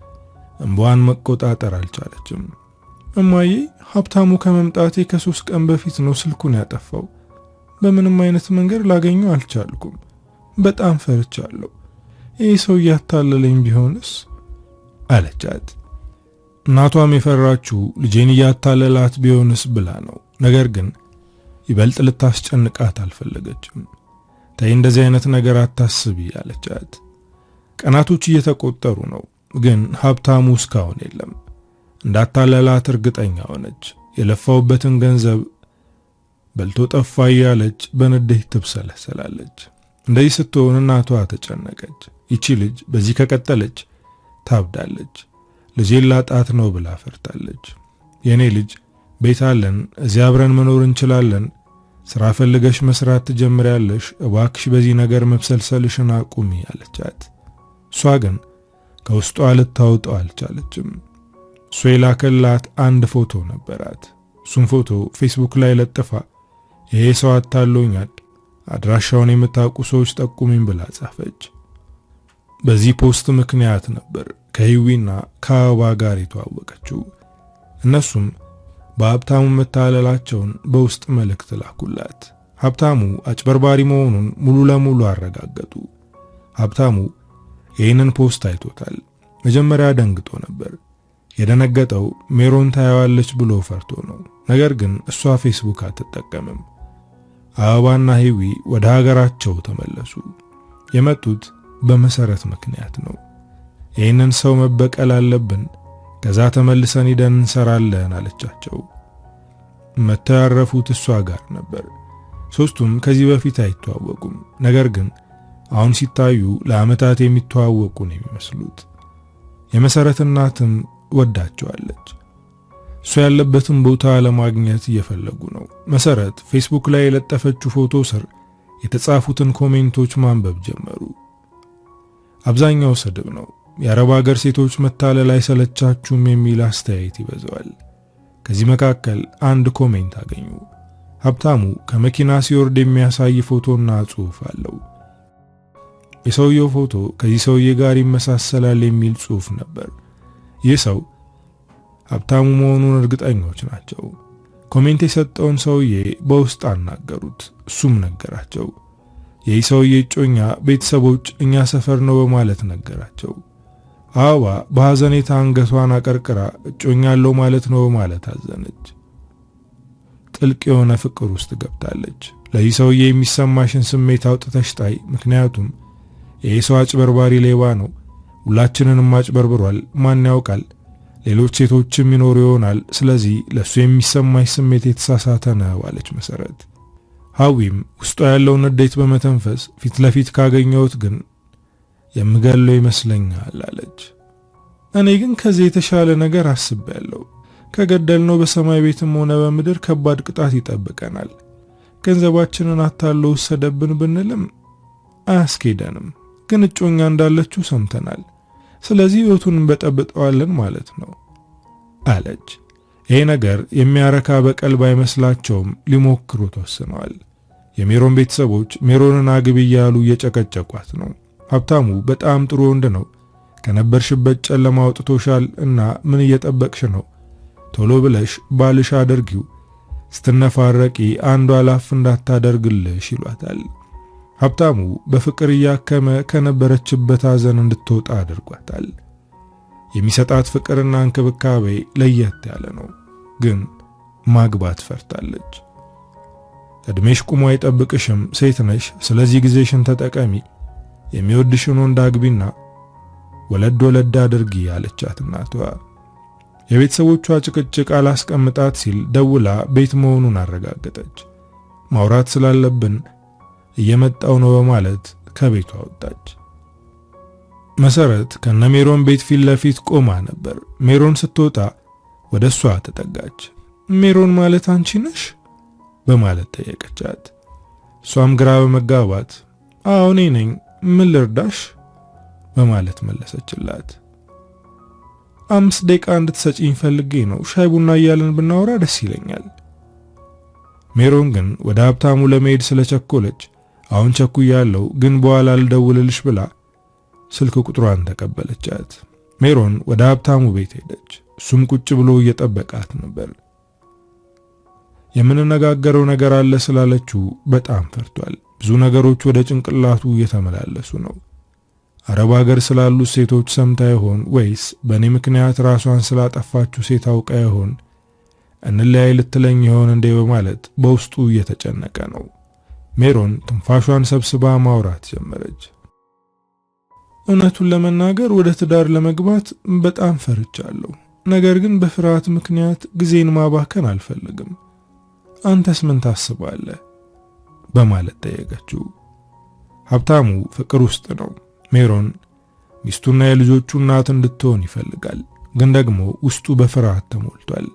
እንባዋን መቆጣጠር አልቻለችም። እማዬ ሀብታሙ ከመምጣቴ ከ3 ቀን በፊት ነው ስልኩን ያጠፋው። በምንም አይነት መንገድ ላገኘው አልቻልኩም። በጣም ፈርቻለሁ። ይህ ሰው እያታለለኝ ቢሆንስ አለቻት። እናቷም የፈራችው ልጄን እያታለላት ቢሆንስ ብላ ነው። ነገር ግን ይበልጥ ልታስጨንቃት አልፈለገችም። ተይ እንደዚህ አይነት ነገር አታስቢ አለቻት። ቀናቶች እየተቆጠሩ ነው፣ ግን ሀብታሙ እስካሁን የለም። እንዳታለላት እርግጠኛ ሆነች። የለፋውበትን ገንዘብ በልቶ ጠፋ እያለች በንዴት ትብሰለሰላለች። እንደዚህ ስትሆን እናቷ ተጨነቀች። ይቺ ልጅ በዚህ ከቀጠለች ታብዳለች። ልጄን ላጣት ነው ብላ ፈርታለች። የኔ ልጅ ቤት አለን፣ እዚያ አብረን መኖር እንችላለን። ስራ ፈልገሽ መስራት ትጀምሪያለሽ። እባክሽ በዚህ ነገር መብሰልሰልሽን አቁሚ አለቻት። እሷ ግን ከውስጧ ልታወጣው አልቻለችም። እሷ የላከላት አንድ ፎቶ ነበራት። እሱም ፎቶ ፌስቡክ ላይ ለጥፋ ይሄ ሰው አታሎኛል፣ አድራሻውን የምታውቁ ሰዎች ጠቁሚኝ ብላ ጻፈች። በዚህ ፖስት ምክንያት ነበር ከህዊና ከአበባ ጋር የተዋወቀችው። እነሱም በሀብታሙ መታለላቸውን በውስጥ መልእክት ላኩላት። ሀብታሙ አጭበርባሪ መሆኑን ሙሉ ለሙሉ አረጋገጡ። ሀብታሙ ይህንን ፖስት አይቶታል። መጀመሪያ ደንግጦ ነበር። የደነገጠው ሜሮን ታያዋለች ብሎ ፈርቶ ነው። ነገር ግን እሷ ፌስቡክ አትጠቀምም። አበባና ህዊ ወደ ሀገራቸው ተመለሱ። የመጡት በመሰረት ምክንያት ነው። ይህንን ሰው መበቀል አለብን፣ ከዛ ተመልሰን ሄደን እንሰራለን አለቻቸው። መተው ያረፉት እሷ ጋር ነበር። ሶስቱም ከዚህ በፊት አይተዋወቁም። ነገር ግን አሁን ሲታዩ ለዓመታት የሚተዋወቁ ነው የሚመስሉት። የመሰረት እናትም ወዳቸዋለች። እሱ ያለበትን ቦታ ለማግኘት እየፈለጉ ነው። መሰረት ፌስቡክ ላይ የለጠፈችው ፎቶ ስር የተጻፉትን ኮሜንቶች ማንበብ ጀመሩ። አብዛኛው ስድብ ነው። የአረብ ሀገር ሴቶች መታለል አይሰለቻችሁም የሚል አስተያየት ይበዛዋል። ከዚህ መካከል አንድ ኮሜንት አገኙ። ሀብታሙ ከመኪና ሲወርድ የሚያሳይ ፎቶና ጽሑፍ አለው። የሰውየው ፎቶ ከዚህ ሰውዬ ጋር ይመሳሰላል የሚል ጽሑፍ ነበር። ይህ ሰው ሀብታሙ መሆኑን እርግጠኞች ናቸው። ኮሜንት የሰጠውን ሰውዬ በውስጥ አናገሩት። እሱም ነገራቸው። ይህ ሰውዬ እጮኛ ቤተሰቦች እኛ ሰፈር ነው በማለት ነገራቸው። አበባ በሐዘኔታ አንገቷን አቀርቅራ እጮኛ ያለው ማለት ነው በማለት አዘነች። ጥልቅ የሆነ ፍቅር ውስጥ ገብታለች። ለዚህ ሰውዬ የሚሰማሽን ስሜት አውጥተሽ ጣይ፣ ምክንያቱም ይህ ሰው አጭበርባሪ ሌባ ነው፣ ሁላችንንም አጭበርብሯል፣ ማን ያውቃል ሌሎች ሴቶችም ይኖሩ ይሆናል፣ ስለዚህ ለሱ የሚሰማሽ ስሜት የተሳሳተ ነው አለች መሰረት። ሀዊም ውስጧ ያለውን ንዴት በመተንፈስ ፊት ለፊት ካገኘሁት ግን የምገለው ይመስለኛል አለች። እኔ ግን ከዚህ የተሻለ ነገር አስቤያለሁ። ከገደልነው በሰማይ ቤትም ሆነ በምድር ከባድ ቅጣት ይጠብቀናል። ገንዘባችንን አታለው ወሰደብን ብንልም አያስኬደንም፣ ግን እጮኛ እንዳለችው ሰምተናል። ስለዚህ ህይወቱን እንበጠብጠዋለን ማለት ነው አለች። ይሄ ነገር የሚያረካ በቀል ባይመስላቸውም ሊሞክሩ ተወስነዋል። የሜሮን ቤተሰቦች ሜሮንን አግቢ እያሉ እየጨቀጨቋት ነው። ሀብታሙ በጣም ጥሩ ወንድ ነው፣ ከነበርሽበት ጨለማ አውጥቶሻል እና ምን እየጠበቅሽ ነው? ቶሎ ብለሽ ባልሽ አድርጊው፣ ስትነፋረቂ አንዷ ላፍ እንዳታደርግልሽ ይሏታል። ሀብታሙ በፍቅር እያከመ ከነበረችበት ሐዘን እንድትወጣ አድርጓታል። የሚሰጣት ፍቅርና እንክብካቤ ለየት ያለ ነው፣ ግን ማግባት ፈርታለች። እድሜሽ ቁሞ አይጠብቅሽም፣ ሴት ነሽ፣ ስለዚህ ጊዜሽን ተጠቀሚ፣ የሚወድሽን ወንድ አግቢና ወለድ ወለድ አድርጊ ያለቻት እናቷ። የቤተሰቦቿ ጭቅጭቅ አላስቀምጣት ሲል ደውላ ቤት መሆኑን አረጋገጠች። ማውራት ስላለብን እየመጣው ነው በማለት ከቤቷ ወጣች። መሰረት ከነሜሮን ቤት ፊት ለፊት ቆማ ነበር። ሜሮን ስትወጣ ወደሷ ተጠጋች። ሜሮን ማለት አንቺ ነሽ በማለት ጠየቀቻት። እሷም ግራ በመጋባት አዎ እኔ ነኝ፣ ምን ልርዳሽ በማለት መለሰችላት። 5 ደቂቃ እንድትሰጪኝ ፈልጌ ነው፣ ሻይ ቡና እያልን ብናወራ ደስ ይለኛል። ሜሮን ግን ወደ ሀብታሙ ለመሄድ ስለቸኮለች አሁን ቸኩያለሁ ግን በኋላ ልደውልልሽ ብላ ስልክ ቁጥሯን ተቀበለቻት። ሜሮን ወደ ሀብታሙ ቤት ሄደች። እሱም ቁጭ ብሎ እየጠበቃት ነበር። የምንነጋገረው ነገር አለ ስላለችው በጣም ፈርቷል። ብዙ ነገሮች ወደ ጭንቅላቱ እየተመላለሱ ነው። አረብ ሀገር ስላሉ ሴቶች ሰምታ ይሆን ወይስ በእኔ ምክንያት ራሷን ስላጠፋችው ሴት አውቃ ይሆን? እንለያይ ልትለኝ ይሆን እንዴ በማለት በውስጡ እየተጨነቀ ነው። ሜሮን ትንፋሿን ሰብስባ ማውራት ጀመረች። እውነቱን ለመናገር ወደ ትዳር ለመግባት በጣም ፈርቻለሁ፣ ነገር ግን በፍርሃት ምክንያት ጊዜን ማባከን አልፈልግም። አንተስ ምን ታስባለህ በማለት ጠየቀችው። ሀብታሙ ፍቅር ውስጥ ነው። ሜሮን ሚስቱና የልጆቹ እናት እንድትሆን ይፈልጋል፣ ግን ደግሞ ውስጡ በፍርሃት ተሞልቷል።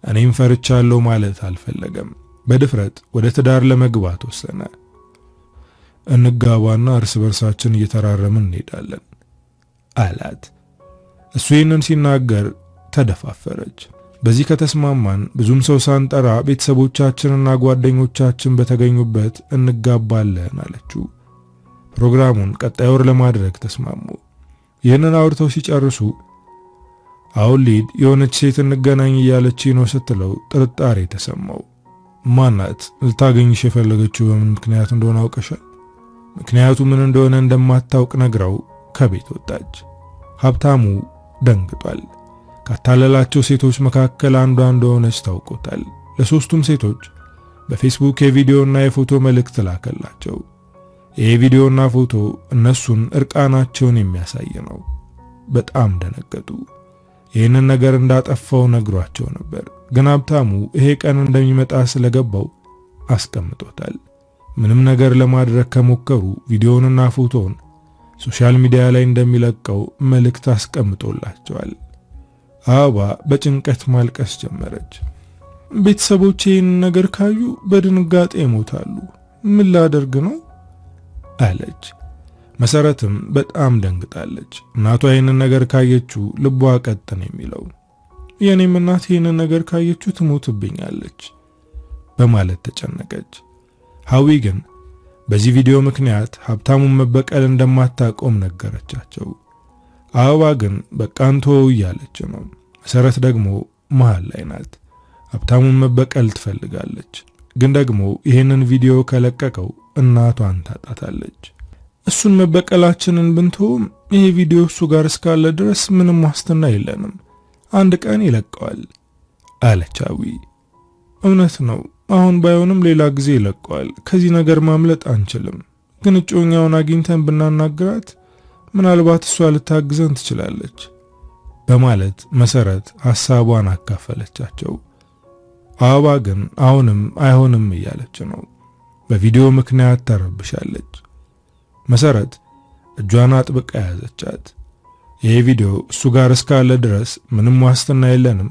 እኔም ፈርቻለሁ ማለት አልፈለገም። በድፍረት ወደ ትዳር ለመግባት ወሰነ። እንጋባና እርስ በርሳችን እየተራረምን እንሄዳለን አላት። እሱ ይህንን ሲናገር ተደፋፈረች። በዚህ ከተስማማን ብዙም ሰው ሳንጠራ ቤተሰቦቻችንና ጓደኞቻችን በተገኙበት እንጋባለን አለችው። ፕሮግራሙን ቀጣይ ወር ለማድረግ ተስማሙ። ይህንን አውርተው ሲጨርሱ አሁን ሊድ የሆነች ሴት እንገናኝ እያለች ነው ስትለው ጥርጣሬ ተሰማው። ማናት? ልታገኝሽ የፈለገችው በምን ምክንያት እንደሆነ አውቀሻል? ምክንያቱ ምን እንደሆነ እንደማታውቅ ነግራው ከቤት ወጣች። ሀብታሙ ደንግጧል። ካታለላቸው ሴቶች መካከል አንዷ እንደሆነች ታውቆታል። ለሶስቱም ሴቶች በፌስቡክ የቪዲዮና የፎቶ መልእክት ላከላቸው። ይሄ ቪዲዮና ፎቶ እነሱን እርቃናቸውን የሚያሳይ ነው። በጣም ደነገጡ። ይህንን ነገር እንዳጠፋው ነግሯቸው ነበር፣ ግን ሀብታሙ ይሄ ቀን እንደሚመጣ ስለገባው አስቀምጦታል። ምንም ነገር ለማድረግ ከሞከሩ ቪዲዮውንና ፎቶውን ሶሻል ሚዲያ ላይ እንደሚለቀው መልእክት አስቀምጦላቸዋል። አበባ በጭንቀት ማልቀስ ጀመረች። ቤተሰቦቼ ይህን ነገር ካዩ በድንጋጤ ይሞታሉ። ምን ላደርግ ነው አለች። መሰረትም በጣም ደንግጣለች። እናቷ ይህንን ነገር ካየችው ልቧ ቀጥ ነው የሚለው። የኔም እናት ይህንን ነገር ካየችው ትሞትብኛለች በማለት ተጨነቀች። ሀዊ ግን በዚህ ቪዲዮ ምክንያት ሀብታሙን መበቀል እንደማታቆም ነገረቻቸው። አበባ ግን በቃንቶ እያለች ነው። መሰረት ደግሞ መሃል ላይ ናት። ሀብታሙን መበቀል ትፈልጋለች፣ ግን ደግሞ ይህንን ቪዲዮ ከለቀቀው እናቷን ታጣታለች። እሱን መበቀላችንን ብንተውም ይሄ ቪዲዮ እሱ ጋር እስካለ ድረስ ምንም ዋስትና የለንም፣ አንድ ቀን ይለቀዋል አለች ሀዊ። እውነት ነው፣ አሁን ባይሆንም ሌላ ጊዜ ይለቀዋል። ከዚህ ነገር ማምለጥ አንችልም። ግን እጮኛውን አግኝተን ብናናግራት ምናልባት እሷ ልታግዘን ትችላለች በማለት መሰረት ሐሳቧን አካፈለቻቸው። አበባ ግን አሁንም አይሆንም እያለች ነው። በቪዲዮ ምክንያት ተረብሻለች። መሰረት እጇን አጥብቃ ያዘቻት። ይሄ ቪዲዮ እሱ ጋር እስካለ ድረስ ምንም ዋስትና የለንም።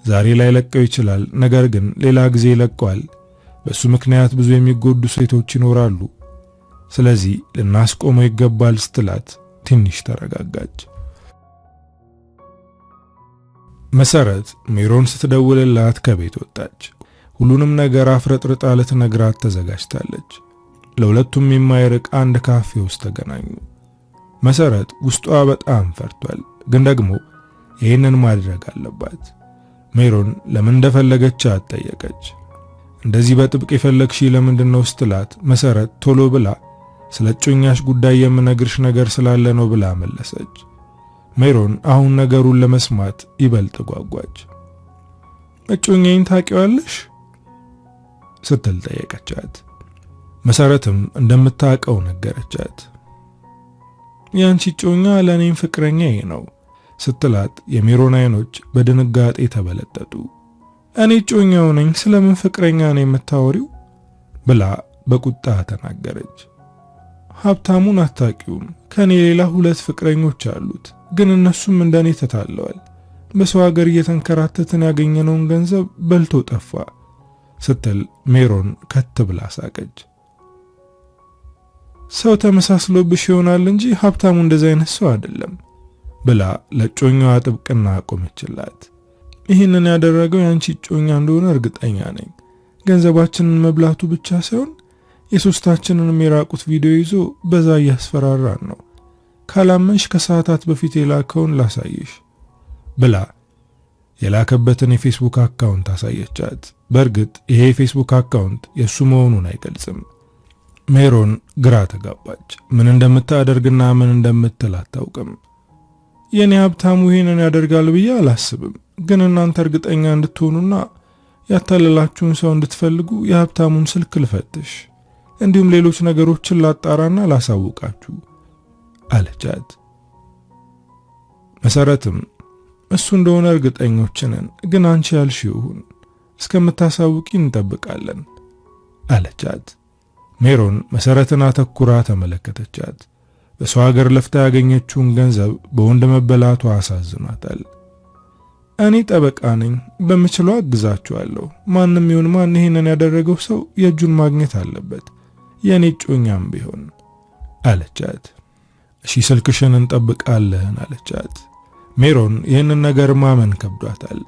ዛሬ ላይ ለቀው ይችላል፣ ነገር ግን ሌላ ጊዜ ይለቀዋል። በሱ ምክንያት ብዙ የሚጎዱ ሴቶች ይኖራሉ። ስለዚህ ልናስቆመው ይገባል ስትላት ትንሽ ተረጋጋች። መሰረት ሜሮን ስትደውልላት ከቤት ወጣች። ሁሉንም ነገር አፍረጥርጣ ልትነግራት ተዘጋጅታለች። ለሁለቱም የማይርቅ አንድ ካፌ ውስጥ ተገናኙ። መሰረት ውስጧ በጣም ፈርቷል፣ ግን ደግሞ ይህንን ማድረግ አለባት። ሜሮን ለምን እንደፈለገች አጠየቀች። እንደዚህ በጥብቅ የፈለግሽ ለምንድነው ስትላት መሰረት ቶሎ ብላ ስለ እጮኛሽ ጉዳይ የምነግርሽ ነገር ስላለ ነው ብላ መለሰች። ሜሮን አሁን ነገሩን ለመስማት ይበልጥ ጓጓች። እጮኛዬን ታውቂዋለሽ ስትል ጠየቀቻት። መሰረትም እንደምታውቀው ነገረቻት። ያንቺ እጮኛ ለኔም ፍቅረኛዬ ነው ስትላት የሜሮን አይኖች በድንጋጤ ተበለጠጡ። እኔ እጮኛው ነኝ፣ ስለምን ፍቅረኛ ነው የምታወሪው ብላ በቁጣ ተናገረች። ሀብታሙን አታውቂውም፣ ከኔ ሌላ 2 ፍቅረኞች አሉት፣ ግን እነሱም እንደኔ ተታለዋል። በሰው ሀገር እየተንከራተትን ያገኘነውን ገንዘብ በልቶ ጠፋ ስትል ሜሮን ከት ብላ ሳቀች። ሰው ተመሳስሎብሽ ይሆናል እንጂ ሀብታሙ እንደዛ አይነት ሰው አይደለም ብላ ለጮኛዋ ጥብቅና ቆመችላት። ይህንን ያደረገው ያንቺ ጮኛ እንደሆነ እርግጠኛ ነኝ። ገንዘባችንን መብላቱ ብቻ ሳይሆን የሶስታችንን የራቁት ቪዲዮ ይዞ በዛ እያስፈራራን ነው። ካላመንሽ ከሰዓታት በፊት የላከውን ላሳይሽ ብላ የላከበትን የፌስቡክ አካውንት አሳየቻት። በእርግጥ ይሄ የፌስቡክ አካውንት የሱ መሆኑን አይገልጽም። ሜሮን ግራ ተጋባች። ምን እንደምታደርግና ምን እንደምትል አታውቅም። የኔ ሀብታሙ ይሄንን ያደርጋል ብዬ አላስብም፣ ግን እናንተ እርግጠኛ እንድትሆኑና ያታለላችሁን ሰው እንድትፈልጉ የሀብታሙን ስልክ ልፈትሽ፣ እንዲሁም ሌሎች ነገሮችን ላጣራና ላሳውቃችሁ አለቻት። መሰረትም እሱ እንደሆነ እርግጠኞች ነን፣ ግን አንቺ ያልሽው ይሁን፣ እስከምታሳውቂ እንጠብቃለን አለቻት። ሜሮን መሰረትን አተኩራ ተመለከተቻት። በሰው ሀገር ለፍታ ያገኘችውን ገንዘብ በወንድ መበላቷ አሳዝኗታል። እኔ ጠበቃ ነኝ፣ በምችለው አግዛችኋለሁ። ማንም ይሁን ማን ይሄንን ያደረገው ሰው የእጁን ማግኘት አለበት፣ የኔ ጮኛም ቢሆን አለቻት። እሺ ስልክሽን እንጠብቃለን አለቻት። ሜሮን ይህንን ነገር ማመን ከብዷታል።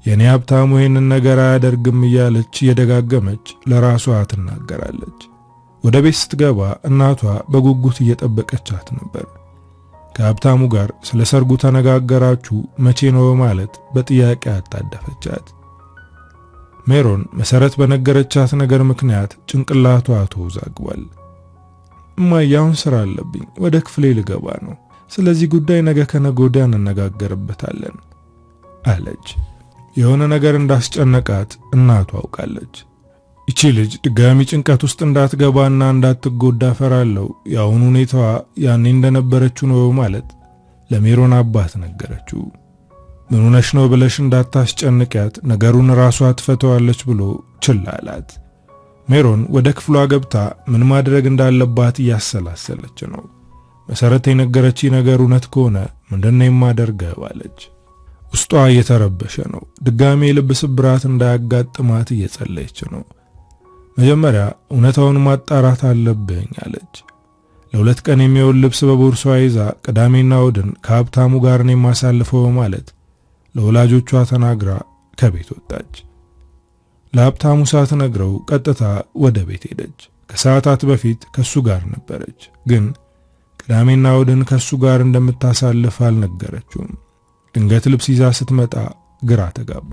የኔ ሀብታሙ ይህንን ነገር አያደርግም እያለች እየደጋገመች ለራሷ ትናገራለች። ወደ ቤት ስትገባ እናቷ በጉጉት እየጠበቀቻት ነበር። ከሀብታሙ ጋር ስለ ሰርጉ ተነጋገራችሁ መቼ ነው ማለት በጥያቄ አጣደፈቻት። ሜሮን መሰረት በነገረቻት ነገር ምክንያት ጭንቅላቷ ተወዛግቧል። እማዬ አሁን ስራ አለብኝ፣ ወደ ክፍሌ ልገባ ነው። ስለዚህ ጉዳይ ነገ ከነገ ወዲያ እንነጋገርበታለን አለች። የሆነ ነገር እንዳስጨነቃት እናቷ አውቃለች። ይቺ ልጅ ድጋሚ ጭንቀት ውስጥ እንዳትገባና እንዳትጎዳ ፈራለው። ያሁን ሁኔታዋ ያኔ እንደነበረችው ነው ማለት ለሜሮን አባት ነገረችው። ምን ሆነሽ ነው ብለሽ እንዳታስጨንቂያት፣ ነገሩን ራሷ ትፈተዋለች ብሎ ችላ አላት። ሜሮን ወደ ክፍሏ ገብታ ምን ማድረግ እንዳለባት እያሰላሰለች ነው። መሰረት የነገረችኝ ነገር እውነት ከሆነ ምንድነው የማደርገው አለች። ውስጧ እየተረበሸ ነው። ድጋሜ የልብ ስብራት እንዳያጋጥማት እየጸለየች ነው። መጀመሪያ እውነታውን ማጣራት አለብኝ አለች። ለ2 ቀን የሚሆን ልብስ በቦርሳዋ ይዛ ቅዳሜና እሁድን ከሀብታሙ ጋር ነው የማሳልፈው በማለት ለወላጆቿ ተናግራ ከቤት ወጣች። ለሀብታሙ ሳትነግረው ቀጥታ ወደ ቤት ሄደች። ከሰዓታት በፊት ከሱ ጋር ነበረች፣ ግን ቅዳሜና እሁድን ከሱ ጋር እንደምታሳልፍ አልነገረችውም። ድንገት ልብስ ይዛ ስትመጣ ግራ ተጋባ።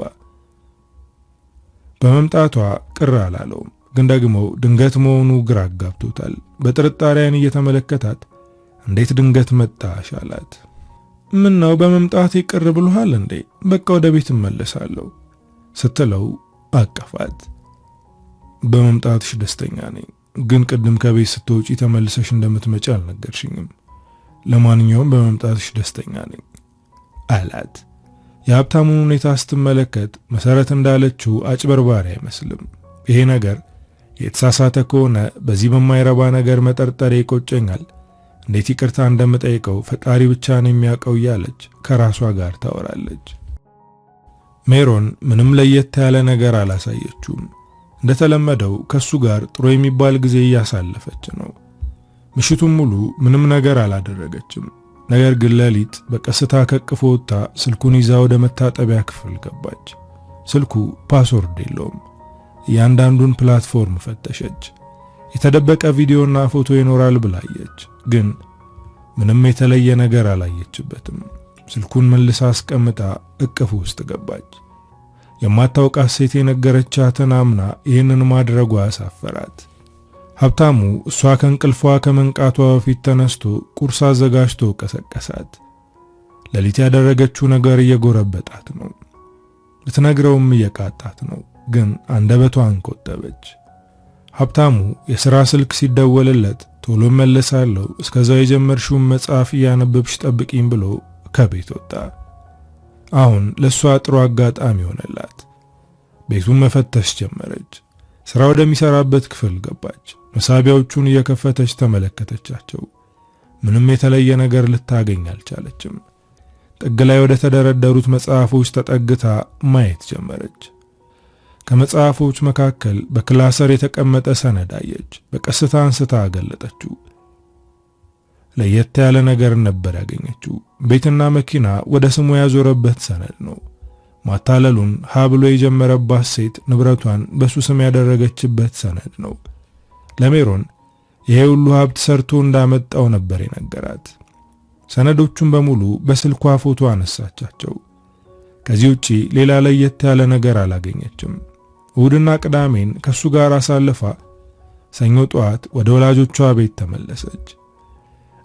በመምጣቷ ቅር አላለውም፣ ግን ደግሞ ድንገት መሆኑ ግራ አጋብቶታል። በጥርጣሬ ዓይን እየተመለከታት እንዴት ድንገት መጣሽ አላት። ምን ነው በመምጣቴ ቅር ብሎሃል እንዴ? በቃ ወደ ቤት እመለሳለሁ ስትለው አቀፋት። በመምጣትሽ ደስተኛ ነኝ፣ ግን ቅድም ከቤት ስትወጪ ተመልሰሽ እንደምትመጪ አልነገርሽኝም። ለማንኛውም በመምጣትሽ ደስተኛ ነኝ አላት። የሀብታሙን ሁኔታ ስትመለከት መሰረት እንዳለችው አጭበርባሪ አይመስልም። ይሄ ነገር የተሳሳተ ከሆነ በዚህ በማይረባ ነገር መጠርጠሬ ይቆጨኛል፣ እንዴት ይቅርታ እንደምጠይቀው ፈጣሪ ብቻ ነው የሚያውቀው እያለች ከራሷ ጋር ታወራለች። ሜሮን ምንም ለየት ያለ ነገር አላሳየችውም። እንደተለመደው ከሱ ጋር ጥሩ የሚባል ጊዜ እያሳለፈች ነው። ምሽቱን ሙሉ ምንም ነገር አላደረገችም። ነገር ግን ሌሊት በቀስታ ከቅፎ ወጥታ ስልኩን ይዛ ወደ መታጠቢያ ክፍል ገባች። ስልኩ ፓስወርድ የለውም። እያንዳንዱን ፕላትፎርም ፈተሸች። የተደበቀ ቪዲዮና ፎቶ ይኖራል ብላየች፣ ግን ምንም የተለየ ነገር አላየችበትም። ስልኩን መልሳ አስቀምጣ እቅፉ ውስጥ ገባች። የማታውቃት ሴት የነገረቻትን አምና ይህንን ማድረጓ አሳፈራት። ሀብታሙ እሷ ከእንቅልፏ ከመንቃቷ በፊት ተነስቶ ቁርስ አዘጋጅቶ ቀሰቀሳት። ሌሊት ያደረገችው ነገር እየጎረበጣት ነው። ልትነግረውም እየቃጣት ነው፣ ግን አንደበቷን ቆጠበች። ሀብታሙ የሥራ ስልክ ሲደወልለት ቶሎ መለሳለሁ፣ እስከዛው የጀመርሽውን መጽሐፍ እያነበብሽ ጠብቂኝ ብሎ ከቤት ወጣ። አሁን ለሷ ጥሩ አጋጣሚ ሆነላት። ቤቱን መፈተሽ ጀመረች። ስራ ወደሚሰራበት ክፍል ገባች። መሳቢያዎቹን እየከፈተች ተመለከተቻቸው። ምንም የተለየ ነገር ልታገኝ አልቻለችም። ጥግ ላይ ወደ ተደረደሩት መጽሐፎች ተጠግታ ማየት ጀመረች። ከመጽሐፎች መካከል በክላሰር የተቀመጠ ሰነድ አየች። በቀስታ አንስታ አገለጠችው። ለየት ያለ ነገር ነበር ያገኘችው። ቤትና መኪና ወደ ስሙ ያዞረበት ሰነድ ነው። ማታለሉን ሀብሎ የጀመረባት ሴት ንብረቷን በሱ ስም ያደረገችበት ሰነድ ነው። ለሜሮን ይሄ ሁሉ ሀብት ሰርቶ እንዳመጣው ነበር የነገራት። ሰነዶቹን በሙሉ በስልኳ ፎቶ አነሳቻቸው። ከዚህ ውጪ ሌላ ለየት ያለ ነገር አላገኘችም። እሁድና ቅዳሜን ከሱ ጋር አሳልፋ ሰኞ ጠዋት ወደ ወላጆቿ ቤት ተመለሰች።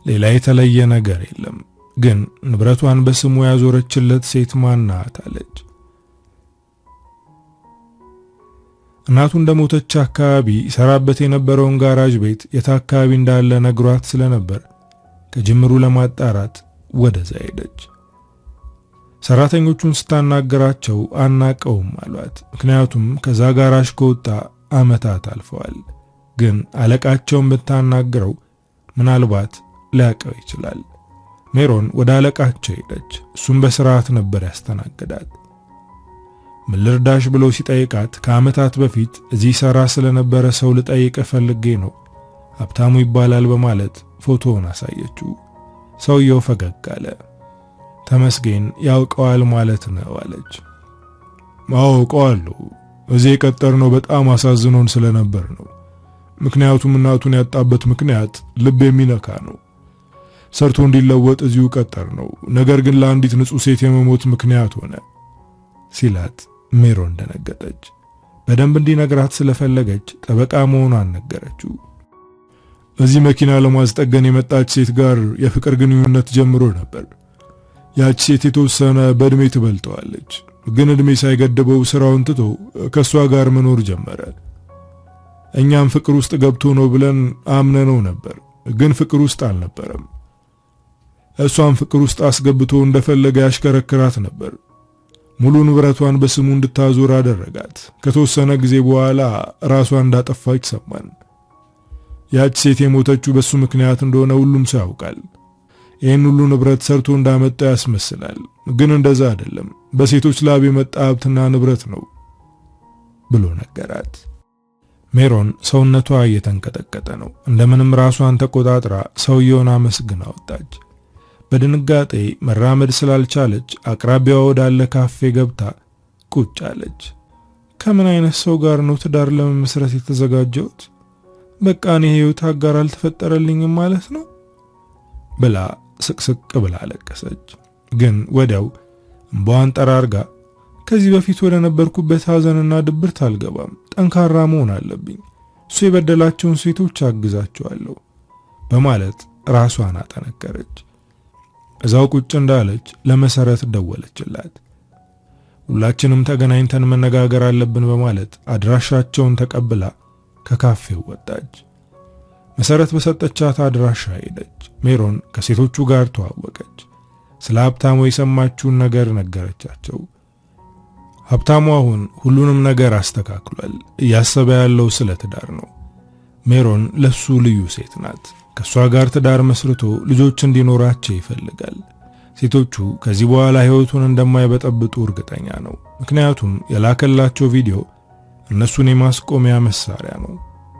ሌላ የተለየ ነገር የለም፣ ግን ንብረቷን በስሙ ያዞረችለት ሴት ማን ናት አለች። እናቱ እንደሞተች አካባቢ ሰራበት የነበረውን ጋራጅ ቤት የት አካባቢ እንዳለ ነግሯት ስለነበር ከጅምሩ ለማጣራት ወደዛ ሄደች። ሰራተኞቹን ስታናገራቸው አናቀውም አሏት። ምክንያቱም ከዛ ጋራዥ ከወጣ ዓመታት አልፈዋል። ግን አለቃቸውን ብታናግረው ምናልባት ሊያቀው ይችላል። ሜሮን ወደ አለቃቸው ሄደች። እሱም በስርዓት ነበር ያስተናገዳት። ምን ልርዳሽ ብሎ ሲጠይቃት ከዓመታት በፊት እዚህ ሰራ ስለነበረ ሰው ልጠይቅ ፈልጌ ነው፣ ሀብታሙ ይባላል በማለት ፎቶውን አሳየችው። ሰውየው ፈገግ አለ። ተመስገን ያውቀዋል ማለት ነው አለች። አውቀዋለሁ፣ እዚህ የቀጠርነው በጣም አሳዝኖን ስለነበር ነው። ምክንያቱም እናቱን ያጣበት ምክንያት ልብ የሚነካ ነው። ሰርቶ እንዲለወጥ እዚሁ ቀጠር ነው። ነገር ግን ለአንዲት ንጹህ ሴት የመሞት ምክንያት ሆነ ሲላት ሜሮን ደነገጠች። በደንብ እንዲነግራት ስለፈለገች ጠበቃ መሆኗን ነገረችው። እዚህ መኪና ለማስጠገን የመጣች ሴት ጋር የፍቅር ግንኙነት ጀምሮ ነበር። ያቺ ሴት የተወሰነ በእድሜ ትበልጠዋለች፣ ግን እድሜ ሳይገድበው ስራውን ትቶ ከሷ ጋር መኖር ጀመረ። እኛም ፍቅር ውስጥ ገብቶ ነው ብለን አምነነው ነበር፣ ግን ፍቅር ውስጥ አልነበረም። እሷም ፍቅር ውስጥ አስገብቶ እንደፈለገ ያሽከረክራት ነበር። ሙሉ ንብረቷን በስሙ እንድታዞር አደረጋት። ከተወሰነ ጊዜ በኋላ ራሷን እንዳጠፋች ሰማን። ያቺ ሴት የሞተችው በሱ ምክንያት እንደሆነ ሁሉም ሰው ያውቃል። ይህን ሁሉ ንብረት ሰርቶ እንዳመጣ ያስመስላል፣ ግን እንደዛ አይደለም። በሴቶች ላብ የመጣ ሀብትና ንብረት ነው ብሎ ነገራት። ሜሮን ሰውነቷ እየተንቀጠቀጠ ነው። እንደምንም ራሷን ተቆጣጥራ ሰውየውን አመስግና ወጣች። በድንጋጤ መራመድ ስላልቻለች አቅራቢያዋ ወዳለ ካፌ ገብታ ቁጭ አለች። ከምን አይነት ሰው ጋር ነው ትዳር ለመመስረት የተዘጋጀሁት? በቃ እኔ ህይወት አጋር አልተፈጠረልኝም ማለት ነው ብላ ስቅስቅ ብላ አለቀሰች። ግን ወዲያው እንባዋን ጠራርጋ ከዚህ በፊት ወደ ነበርኩበት ሐዘንና ድብርት አልገባም፣ ጠንካራ መሆን አለብኝ፣ እሱ የበደላቸውን ሴቶች አግዛቸዋለሁ በማለት ራሷን አጠነከረች። እዛው ቁጭ እንዳለች ለመሰረት ደወለችላት። ሁላችንም ተገናኝተን መነጋገር አለብን በማለት አድራሻቸውን ተቀብላ ከካፌው ወጣች። መሰረት በሰጠቻት አድራሻ ሄደች። ሜሮን ከሴቶቹ ጋር ተዋወቀች። ስለ ሀብታሙ የሰማችውን ነገር ነገረቻቸው። ሀብታሙ አሁን ሁሉንም ነገር አስተካክሏል። እያሰበ ያለው ስለ ትዳር ነው። ሜሮን ለሱ ልዩ ሴት ናት። ከሷ ጋር ትዳር መስርቶ ልጆች እንዲኖራቸው ይፈልጋል። ሴቶቹ ከዚህ በኋላ ህይወቱን እንደማይበጠብጡ እርግጠኛ ነው። ምክንያቱም የላከላቸው ቪዲዮ እነሱን የማስቆሚያ መሳሪያ ነው።